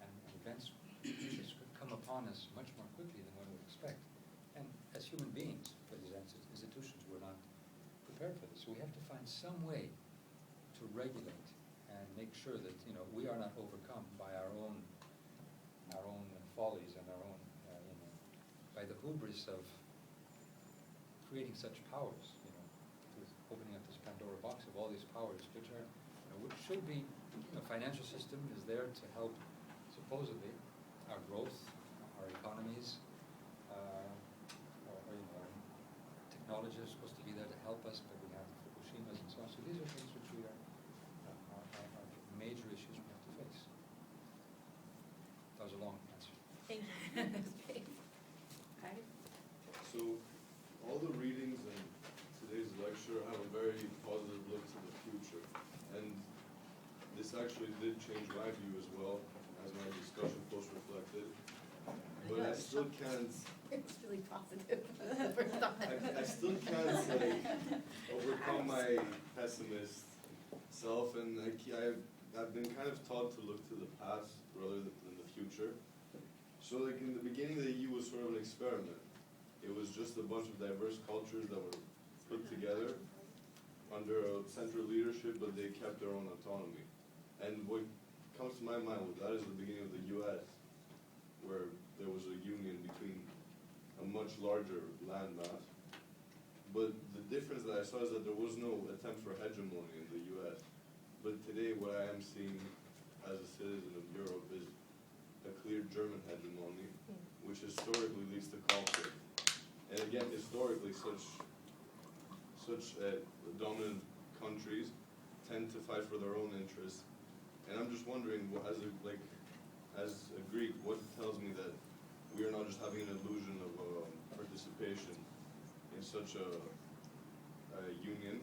and events could come upon us much more quickly than one would expect. And as human beings, for these institutions, we're not prepared for this. So we have to find some way to regulate and make sure that we are not overcome by our own follies and our own by by the hubris of creating such powers, you know, with opening up this Pandora box of all these powers, which are, you know, which should be, you know, financial system is there to help, supposedly, our growth, our economies, or, you know, technology is supposed to be there to help us, but we have the Fukushimas and so on. So these are things which we are major issues we have to face. That was a long answer. Thank you. Okay. So, all the readings in today's lecture have a very positive look to the future. And this actually did change my view as well, as my discussion post reflected. But I still can't, It's really positive the first time. I still can't overcome my pessimist self, and I've been kind of taught to look to the past rather than the future. So like in the beginning, the EU was sort of an experiment. It was just a bunch of diverse cultures that were put together under a central leadership, but they kept their own autonomy. And what comes to my mind with that is the beginning of the US, where there was a union between a much larger landmass. But the difference that I saw is that there was no attempt for hegemony in the US. But today what I am seeing as a citizen of Europe is a clear German hegemony, which historically leads to conflict. And again, historically, such dominant countries tend to fight for their own interests. And I'm just wondering, as a Greek, what tells me that we are not just having an illusion of participation in such a union,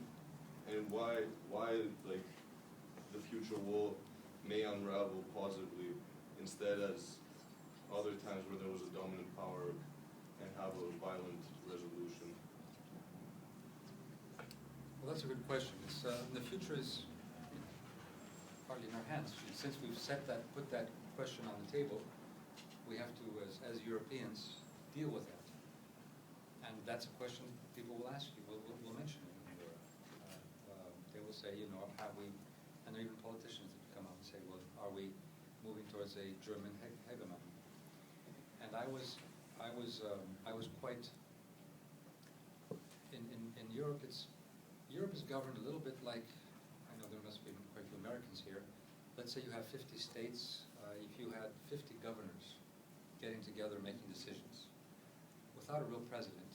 and why like the future may unravel positively instead as other times where there was a dominant power and have a violent resolution. Well, that's a good question. It's, the future is partly in our hands. Since we've put that question on the table, we have to, as Europeans, deal with that. And that's a question people will ask you, will mention it in Europe. They will say, you know, have we, and there are even politicians that come out and say, well, are we moving towards a German hegemony? And I was quite, in Europe, Europe is governed a little bit like, I know there must be quite a few Americans here. Let's say you have 50 states. If you had 50 governors getting together making decisions without a real president,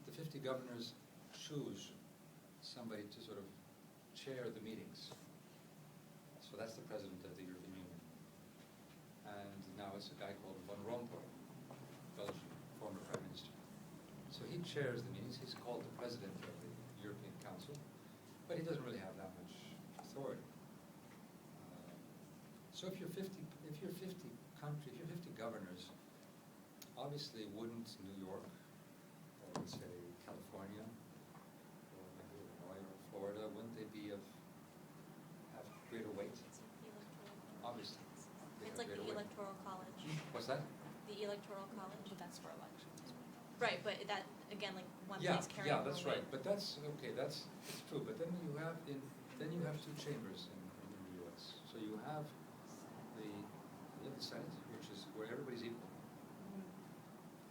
the 50 governors choose somebody to sort of chair the meetings. So that's the president of the European Union. And now it's a guy called Van Rompuy, Belgian former prime minister. So he chairs the meetings. He's called the president of the European Council, but he doesn't really have that much authority. So if you're 50 governors, obviously wouldn't New York, or let's say California, or maybe Illinois or Florida, wouldn't they have greater weight? Obviously. they It's have like the greater weight. electoral college. What's that? The electoral college. But that's for elections. Right, but that, again, like one Yeah, place carrying yeah, more that's weight. right. But that's okay. It's true. But then you have two chambers in the U.S. So you have the Senate, which is where everybody's equal,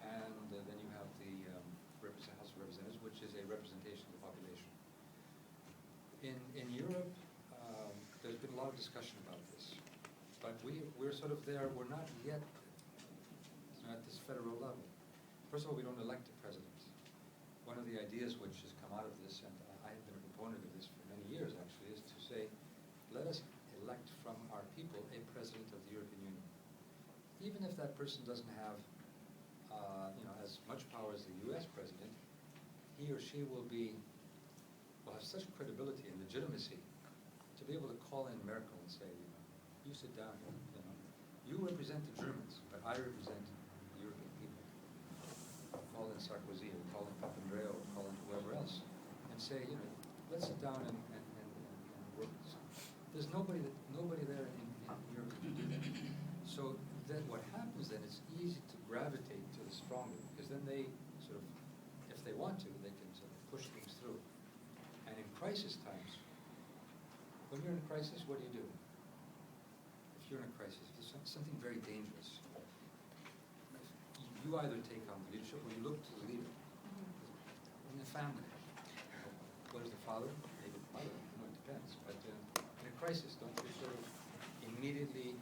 and then you have the House of Representatives, which is a representation of the population. In Europe, there's been a lot of discussion about this, but we're sort of there. We're not yet at this federal level. First of all, we don't elect a president. One of the ideas which has come out of this, and I have been a proponent of this for many years actually, is to say, let us elect from our people a president of the European Union. Even if that person doesn't have as much power as the U.S. president, he or she will have such credibility and legitimacy to be able to call in Merkel and say, you sit down here, you represent the Germans, but I represent the European people. Call in Sarkozy, or call in Papandreou, or call in whoever else, and say, let's sit down and work this. There's nobody there in Europe to do that. So then what happens then, it's easy to gravitate to the stronger, because then they sort of, if they want to, they can sort of push things through. And in crisis times, when you're in a crisis, what do? If you're in a crisis, if there's something very dangerous, you you either take on the leadership or you look to the leader. In the family, what is the father? Maybe the mother, it depends. But in a crisis, don't you sort of immediately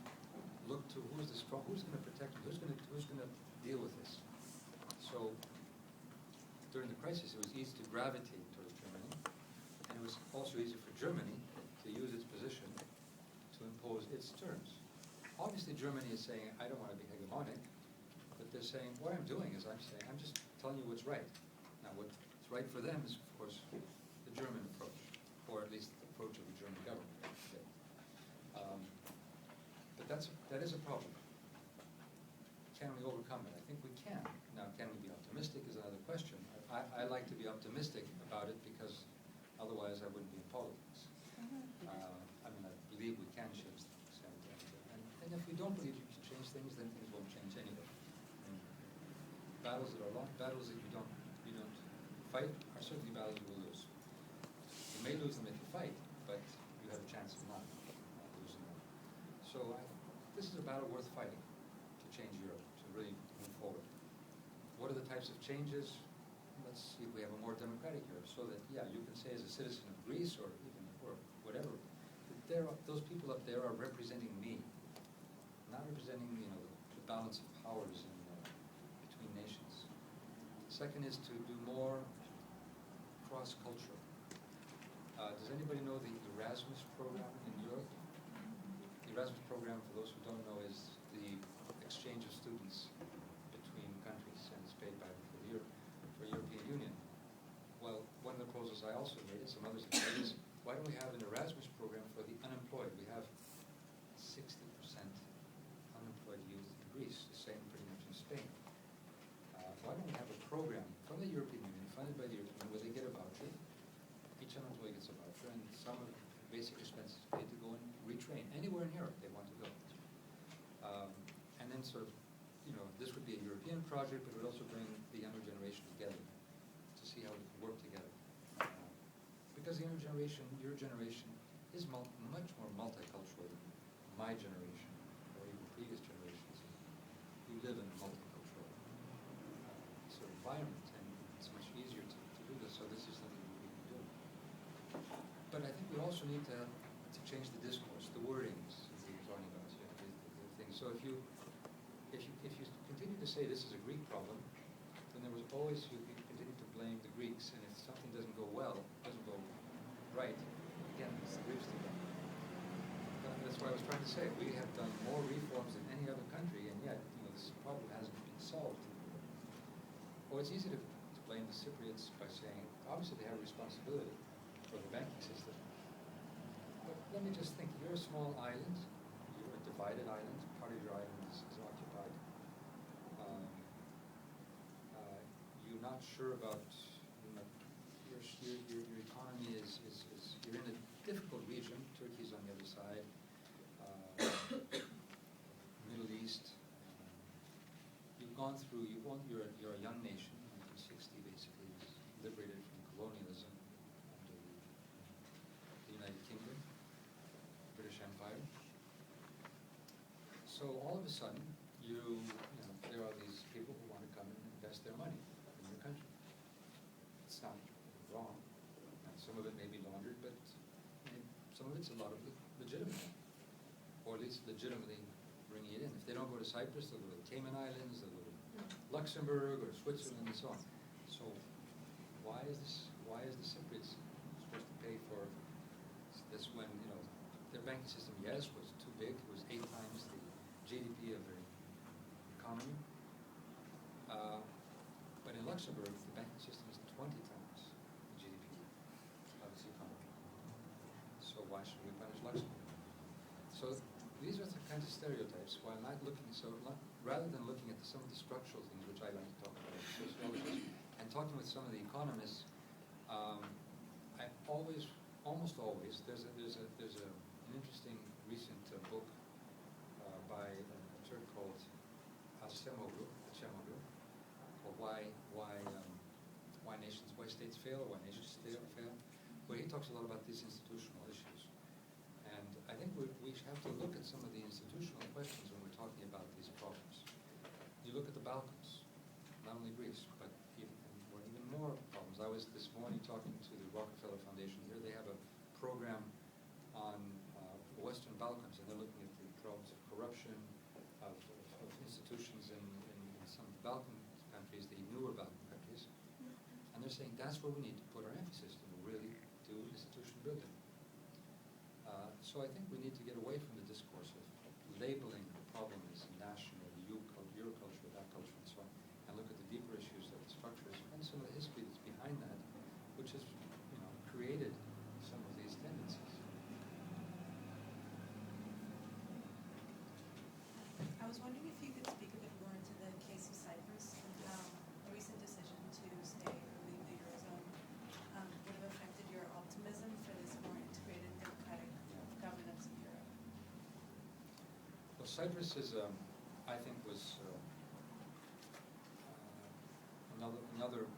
look to who's going to protect me, who's going to deal with this? So during the crisis, it was easy to gravitate towards Germany, and it was also easy for Germany to use its position to impose its terms. Obviously, Germany is saying, I don't want to be hegemonic, but they're saying, what I'm doing is I'm just telling you what's right. Now, what's right for them is, of course, the German approach, or at least the approach of the German government. But that is a problem. Can we overcome it? I think we can. Now, can we be optimistic is another question. I like to be optimistic about it because otherwise I wouldn't be in politics. I believe we can change things. And if we don't believe you can change things, then things won't change anyway. Battles that you don't fight are certainly battles you will lose. You may lose them if you fight, but you have a chance of not losing them. So this is a battle worth fighting to change Europe, to really move forward. What are the types of changes? Let's see if we have a more democratic Europe, so that, yeah, you can say as a citizen of Greece or even or whatever, that those people up there are representing me, not representing the balance of powers between nations. Second is to do more cross-cultural. Does anybody know the Erasmus program in Europe? The Erasmus program, for those who don't know, is the exchange of students between countries, and it's paid by the European Union. Well, one of the proposals I also made, and some others have made, is why don't we have an Erasmus program for the unemployed? We have 60% unemployed youth in Greece, the same pretty much in Spain. Why don't we have a program from the European Union, funded by the European Union, where they get a voucher, each unemployed gets a voucher, and some of the basic expenses paid to go and retrain anywhere in Europe they want to go. And then sort of, this would be a European project, but it would also bring the younger generation together to see how we can work together. Because the younger generation, your generation, is much more multicultural than my generation, or even previous generations. We live in a multicultural sort of environment, and it's much easier to do this, so this is something we can do. But I think we also need to change the discourse, the wordings that we were talking about, the things. So if you continue to say this is a Greek problem, then there was always, you continue to blame the Greeks, and if something doesn't go well, doesn't go right, again, it's the Greeks do that. That's what I was trying to say. We have done more reforms than any other country, and yet, this problem hasn't been solved. Well, it's easy to blame the Cypriots by saying, obviously they have a responsibility for the banking system. But let me just think, you're a small island, you're a divided island, part of your island is occupied. You're not sure about, your economy is you're in a difficult region. Turkey's on the other side, Middle East. You've gone through, you're a young nation, 1960 basically, was liberated from colonialism under the United Kingdom, British Empire. So all of a sudden, there are these people who want to come and invest their money in your country. It's not wrong, and some of it may be laundered, but some of it's a lot of legitimate, or at least legitimately bringing it in. If they don't go to Cyprus, they'll go to the Cayman Islands, they'll go to Luxembourg or Switzerland and so on. So why is the Cypriots supposed to pay for this when, their banking system, yes, was too big, it was 8 times the GDP of their economy. But in Luxembourg, the banking system is 20 times the GDP of its economy. So why should we punish Luxembourg? So these are the kinds of stereotypes. While not looking, rather than looking at some of the structural things which I like to talk about, sociologists, and talking with some of the economists, I almost always, there's an interesting recent book by a Turk called Acemoglu, called Why States Fail, or Why Nations Fail, where he talks a lot about these institutional issues. And I think we have to look at some of the institutional questions when we're talking about these problems. You look at the Balkans. not only Greece, but even more problems. I was this morning talking to the Rockefeller Foundation here. They have a program on the Western Balkans, and they're looking at the problems of corruption, of institutions in some of the Balkan countries, the newer Balkan countries. And they're saying that's where we need to put our emphasis to really do institution building. So I think we need to get away from the discourse of labeling the problem as national, your culture, that culture, and so on, and look at the deeper issues of the structures and some of the history that's behind that, which has, created some of these tendencies. I was wondering if you could speak a bit more into the case of Cyprus and how a recent decision to stay or leave the Eurozone would have affected your optimism for this more integrated democratic governance of Europe. Well, Cyprus is, I think, was another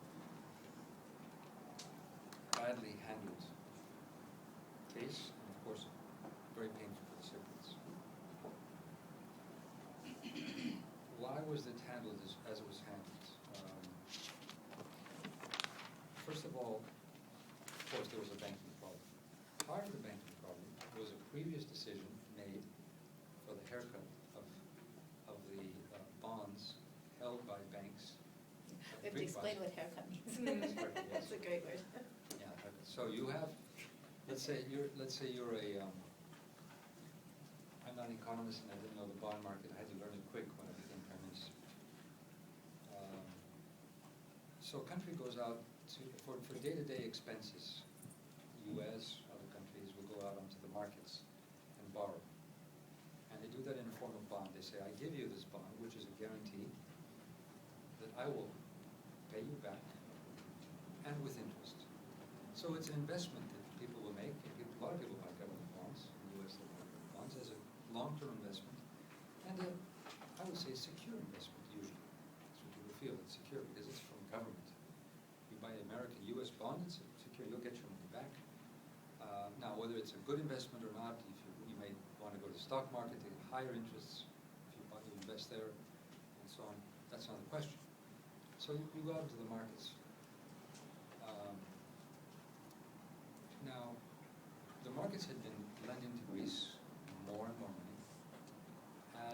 badly handled case, and of course, very painful for the Cypriots. Why was it handled as it was handled? First of all, of course, there was a banking problem. Part of the banking problem was a previous decision made for the haircut of the bonds held by banks. We have to explain what haircut means. Haircut, yes. That's a great word. Yeah, haircut. So you have, let's say you're a, I'm not an economist and I didn't know the bond market. I had to learn it quick when I became prime minister. So a country goes out for day-to-day expenses. U.S., other countries will go out onto the markets and borrow. And they do that in a form of bond. They say, I give you this bond, which is a guarantee that I will pay you back, and with interest. So it's an investment that people will make. A lot of people buy government bonds in the U.S. They buy bonds as a long-term investment, and I would say secure investment usually. That's what people feel. It's secure because it's from government. You buy an American U.S. bond, it's secure. You'll get your money back. Now, whether it's a good investment or not, if you may want to go to the stock market to get higher interests if you want to invest there, and so on. That's another question. So you go out into the markets. Now, the markets had been lending to Greece more and more money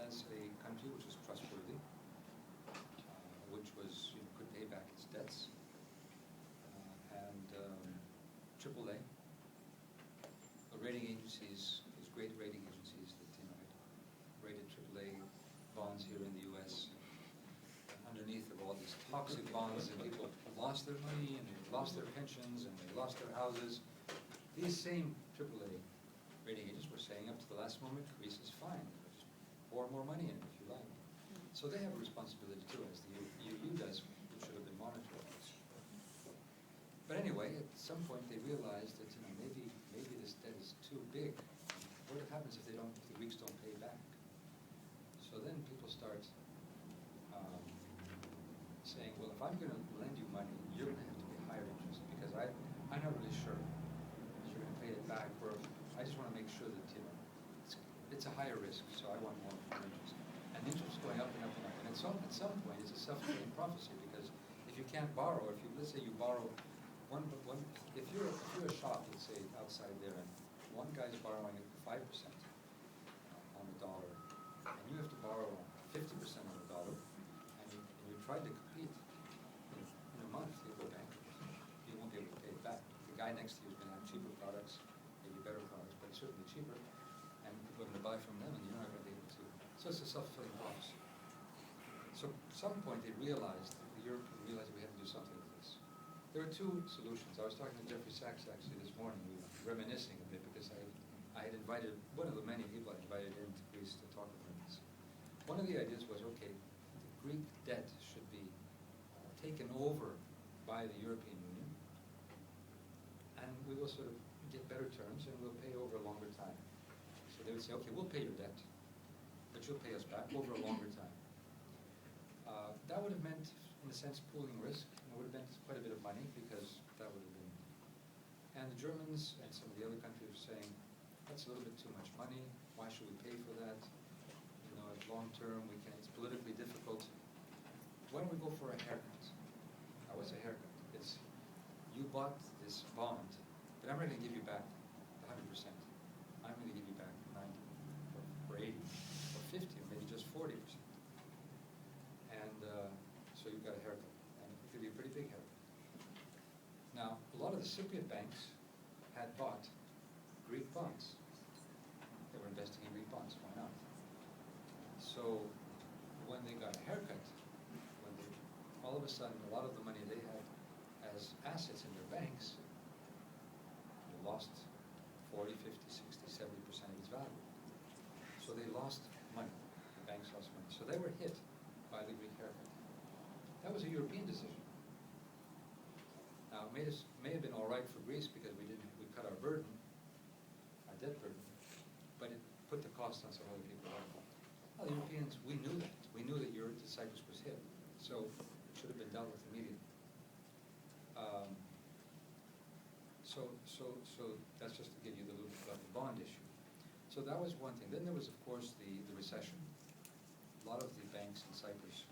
as a country which was trustworthy, which was could pay back its debts, and AAA, the rating agencies, those great rating agencies that had rated AAA bonds here in the U.S. Underneath of all these toxic bonds, and people lost their money, and they lost their pensions, and they lost their houses. These same AAA rating agents were saying up to the last moment, Greece is fine. Just pour more money in if you like. So they have a responsibility too, as the EU does, which should have been monitored. But anyway, at some point they realized that maybe this debt is too big. What happens if the Greeks don't pay back? So then people start saying, well, if I'm going to lend you money, you're going to have to pay higher interest because I'm not really sure that you're going to pay it back. Or I just want to make sure that it's a higher risk, so I want more interest. And interest going up and up and up. And at some point, it's a self-fulfilling prophecy because if you can't borrow, let's say you borrow if you're a shop, let's say outside there, and one guy's borrowing at 5% on the dollar, and you have to borrow 50% on the dollar. You tried to compete, in a month you'll go bankrupt. You won't be able to pay it back. The guy next to you is going to have cheaper products, maybe better products, but certainly cheaper, and people are going to buy from them, and you're not going to be able to. So it's a self-fulfilling prophecy. So at some point they realized, Europe realized we had to do something with this. There are two solutions. I was talking to Jeffrey Sachs actually this morning. We were reminiscing a bit because I had invited one of the many people I invited into Greece to talk about this. One of the ideas was, okay, Greek debt should be taken over by the European Union, and we will sort of get better terms and we'll pay over a longer time. So they would say, okay, we'll pay your debt, but you'll pay us back over a longer time. That would have meant, in a sense, pooling risk. It would have meant quite a bit of money because that would have been. And the Germans and some of the other countries were saying, that's a little bit too much money. Why should we pay for that? Long term, we can. It's politically difficult. when we go for a haircut, now what's a haircut? It's, you bought this bond, but I'm ready to give you back 100%. I'm going to give you back 90, or 80, or 50, or maybe just 40%. And so you've got a haircut, and it could be a pretty big haircut. Now, a lot of the Cypriot banks had bought Greek bonds. They were investing in Greek bonds, why not? So when they got a haircut, all of a sudden, a lot of the money they had as assets in their banks lost 40, 50, 60, 70% of its value. So they lost money. The banks lost money. So they were hit by the Greek haircut. That was a European decision. Now, it may have been all right for Greece because we cut our burden, our debt burden, but it put the cost on some other people. Well, the Europeans, we knew that. We knew that Cyprus was hit. So it should have been dealt with immediately. So that's just to give you the loop about the bond issue. So that was one thing. Then there was, of course, the recession. A lot of the banks in Cyprus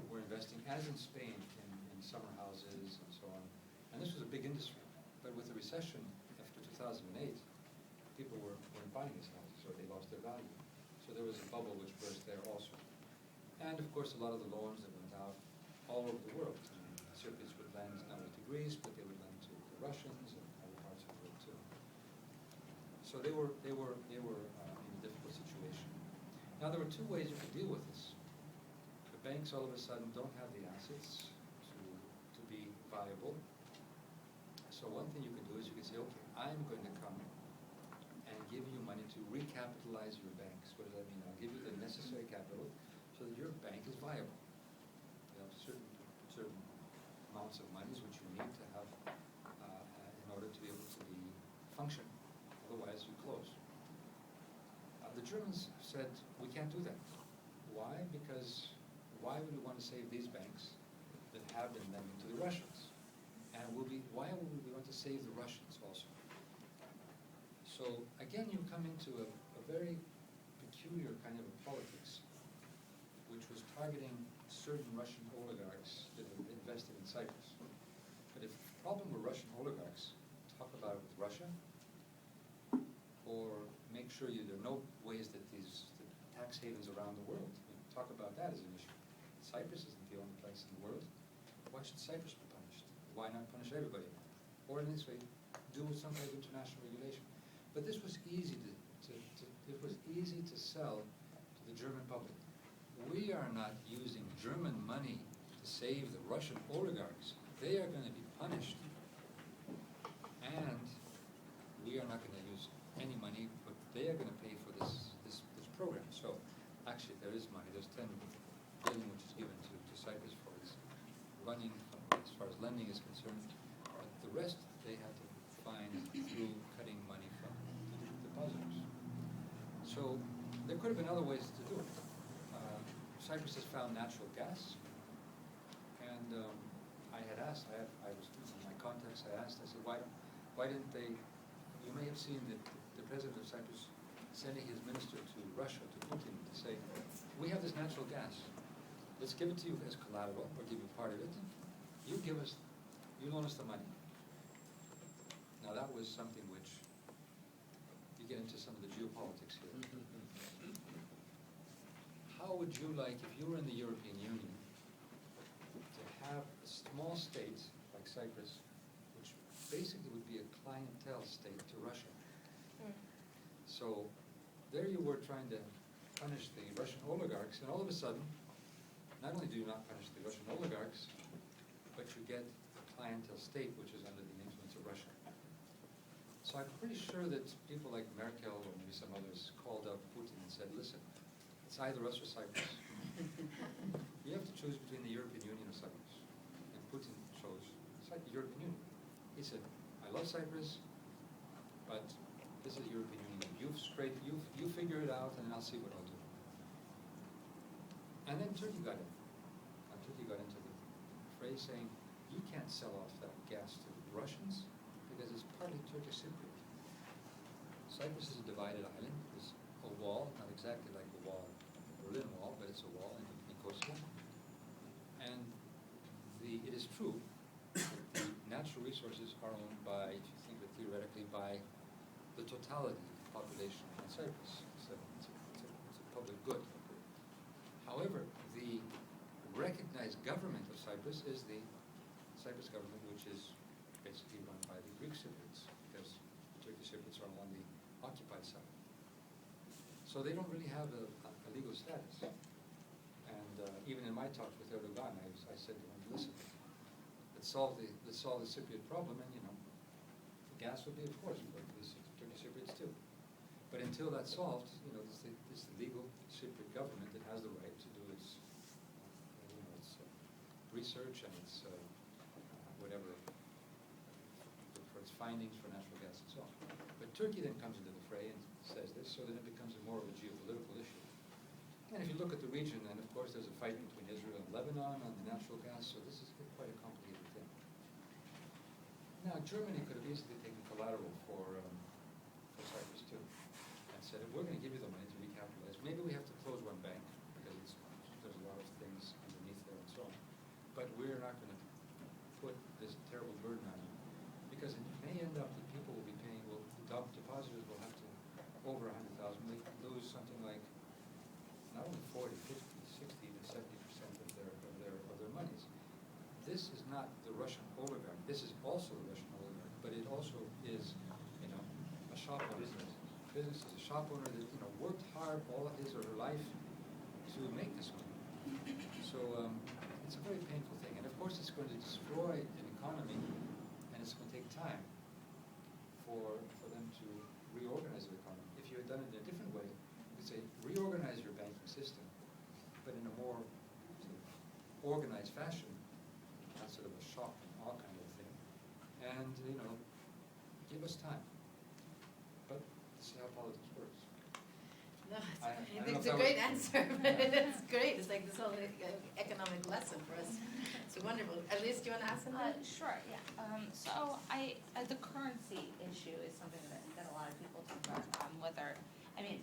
were investing, as in Spain, in summer houses and so on. And this was a big industry. But with the recession after 2008, people weren't buying these houses, or they lost their value. So there was a bubble which burst there also. And of course, a lot of the loans that went out all over the world. I mean, Cypriots would lend not only to Greece, but they would lend to the Russians and other parts of the world too. So they were in a difficult situation. Now there were two ways you could deal with this. The banks all of a sudden don't have the assets to be viable. So one thing you can do is you can say, okay, I'm going to come and give you money to recapitalize your banks. What does that mean? I'll give you the necessary capital so that your bank is viable. You have certain amounts of monies which you need to have in order to be able to be function. Otherwise, you close. The Germans said, we can't do that. Why? Because why would we want to save these banks that have been lending to the Russians? And why would we want to save the Russians also? So again, you come into a very peculiar kind of a politics, which was targeting certain Russian oligarchs that had invested in Cyprus. But if the problem with Russian oligarchs, talk about it with Russia, or make sure there are no ways that the tax havens around the world, talk about that as an issue. Cyprus isn't the only place in the world. Why should Cyprus be punished? Why not punish everybody? Or in this way, do some kind of international regulation. But this was easy to sell to the German public. We are not using German money to save the Russian oligarchs. They are going to be punished. And we are not going to use any money, but they are going to pay for this program. So actually there is money. There's 10 billion which is given to Cyprus for its running as far as lending is concerned. But the rest they have to find through cutting money from the depositors. So there could have been other ways to do it. Cyprus has found natural gas, and I had asked, I was in my contacts, I asked, I said, why didn't they, you may have seen that the president of Cyprus sending his minister to Russia, to Putin, to say, we have this natural gas, let's give it to you as collateral, or give you part of it, you loan us the money. Now that was something which, you get into some of the geopolitics here. How would you like, if you were in the European Union, to have a small state like Cyprus, which basically would be a clientele state to Russia? So there you were trying to punish the Russian oligarchs, and all of a sudden, not only do you not punish the Russian oligarchs, but you get a clientele state which is under the influence of Russia. So I'm pretty sure that people like Merkel or maybe some others called up Putin and said, listen, it's either us or Cyprus. You have to choose between the European Union or Cyprus. And Putin chose the European Union. He said, I love Cyprus, but this is the European Union. You figure it out, and then I'll see what I'll do. And then Turkey got in. Turkey got into the fray saying, you can't sell off that gas to the Russians because it's partly Turkish Cypriot. Cyprus is a divided island. There's a wall, not exactly like the wall, the Berlin Wall, but it's a wall in Nicosia. And it is true that the natural resources are owned by, if you think of it theoretically, by the totality of the population in Cyprus. It's a public good. However, the recognized government of Cyprus is the Cyprus government, which is basically run by the Greek Cypriots, because the Turkish Cypriots are on the occupied side. So they don't really have a legal status. And even in my talks with Erdogan, I said to him, listen, let's solve the Cypriot problem, and the gas will be, of course, for the Turkish Cypriots too. But until that's solved, it's the legal Cypriot government that has the right to do its research and its whatever for its findings for natural gas and so on. But Turkey then comes into the fray and says this, so then it becomes more of a geopolitical issue. And if you look at the region, then of course there's a fight between Israel and Lebanon on the natural gas, so this is quite a complicated thing. Now, Germany could have easily taken collateral for Cyprus too, and said, if we're going to give you the money to recapitalize, maybe we have to close one bank, because there's a lot of things underneath there and so on. But we're not going to put this terrible burden on you, because it may end up that people will be paying, depositors will have to, over 100,000, they lose something like not only 40, 50, 60, even 70% of their monies. This is not the Russian oligarch. This is also the Russian oligarch, but it also is, a shop owner. Business is a shop owner that worked hard all his or her life to make this money. So it's a very painful thing, and of course it's going to destroy an economy, and it's going to take time for them to reorganize their economy. If you had done it in a different way, you could say reorganize your banking system, but in a more sort of organized fashion, not sort of a shock and awe kind of thing, and give us time. But this is how politics works. No, I I don't think know it's if a that great was- answer, but it's great. It's like this whole economic lesson for us. It's wonderful. Elise, do you want to ask something? Sure, yeah. So the currency issue is something that a lot of people talk about,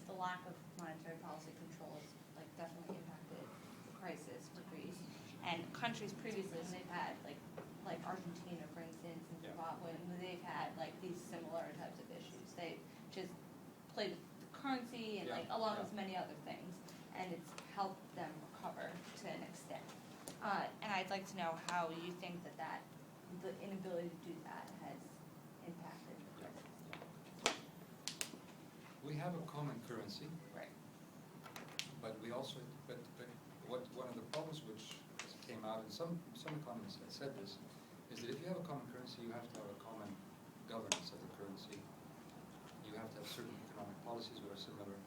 the lack of monetary policy controls definitely impacted the crisis for Greece. And countries previously, when they've had, like Argentina, for instance, and Yeah. Zimbabwe, when they've had these similar types of issues. They just played with the currency and Yeah, along yeah. with many other things, and it's helped them recover to an extent. And I'd like to know how you think that the inability to do that has impacted the crisis. We have a common currency, Right. but we also, but one of the problems which came out, and some economists have said this, is that if you have a common currency, you have to have a common governance of the currency. You have to have certain economic policies that are similar.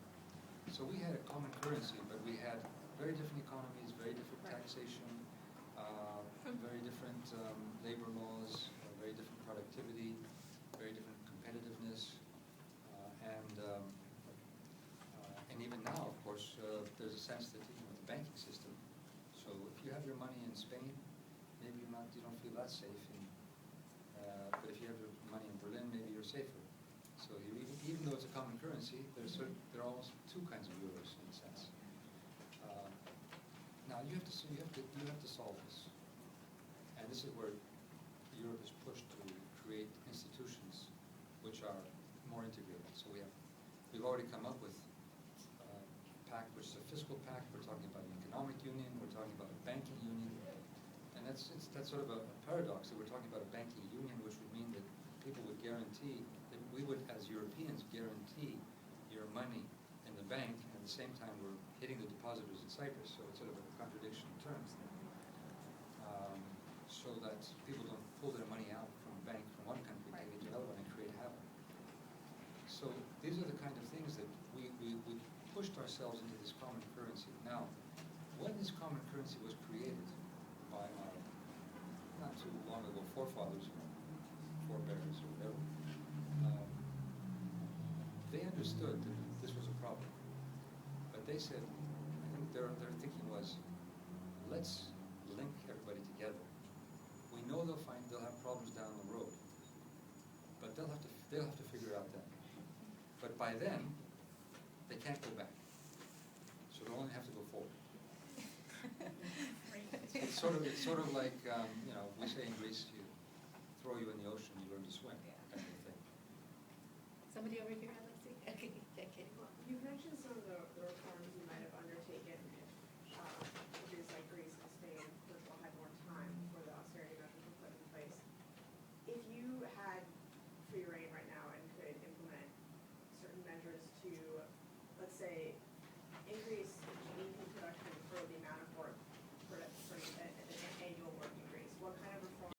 So we had a common currency, but we had very different economies, very different taxation, very different labor laws, very different productivity, very different competitiveness, and even now, of course, there's a sense that the banking system. So if you have your money in Spain, maybe you don't feel that safe. But if you have your money in Berlin, maybe you're safer. So even though it's a common currency, there are almost two kinds of euros in a sense. Now you have to solve this, and this is where Europe is pushed to create institutions which are more integrated. So we've already come up with a pact, which is a fiscal pact. We're talking about an economic union. We're talking about a banking union, and that's sort of a paradox that we're talking about a banking union, which would mean that people would guarantee that we would, as Europeans, guarantee your money in the bank, and at the same time we're hitting the depositors in Cyprus. So it's sort of a contradiction in terms there. So that people don't pull their money out from a bank from one country, take it to another one, and create havoc. So these are the kind of things that we pushed ourselves into this common currency. Now, when this common currency was created by our, not too long ago, forefathers, forebears, or whatever, they understood that this was a problem. But they said, I think their thinking was, let's link everybody together. We know they'll have problems down the road, but they'll have to figure it out then. But by then, they can't go back. So they'll only have to go forward. it's sort of like, you know, we say in Greece, you throw you in the ocean, you learn to swim, kind of thing. Somebody over here has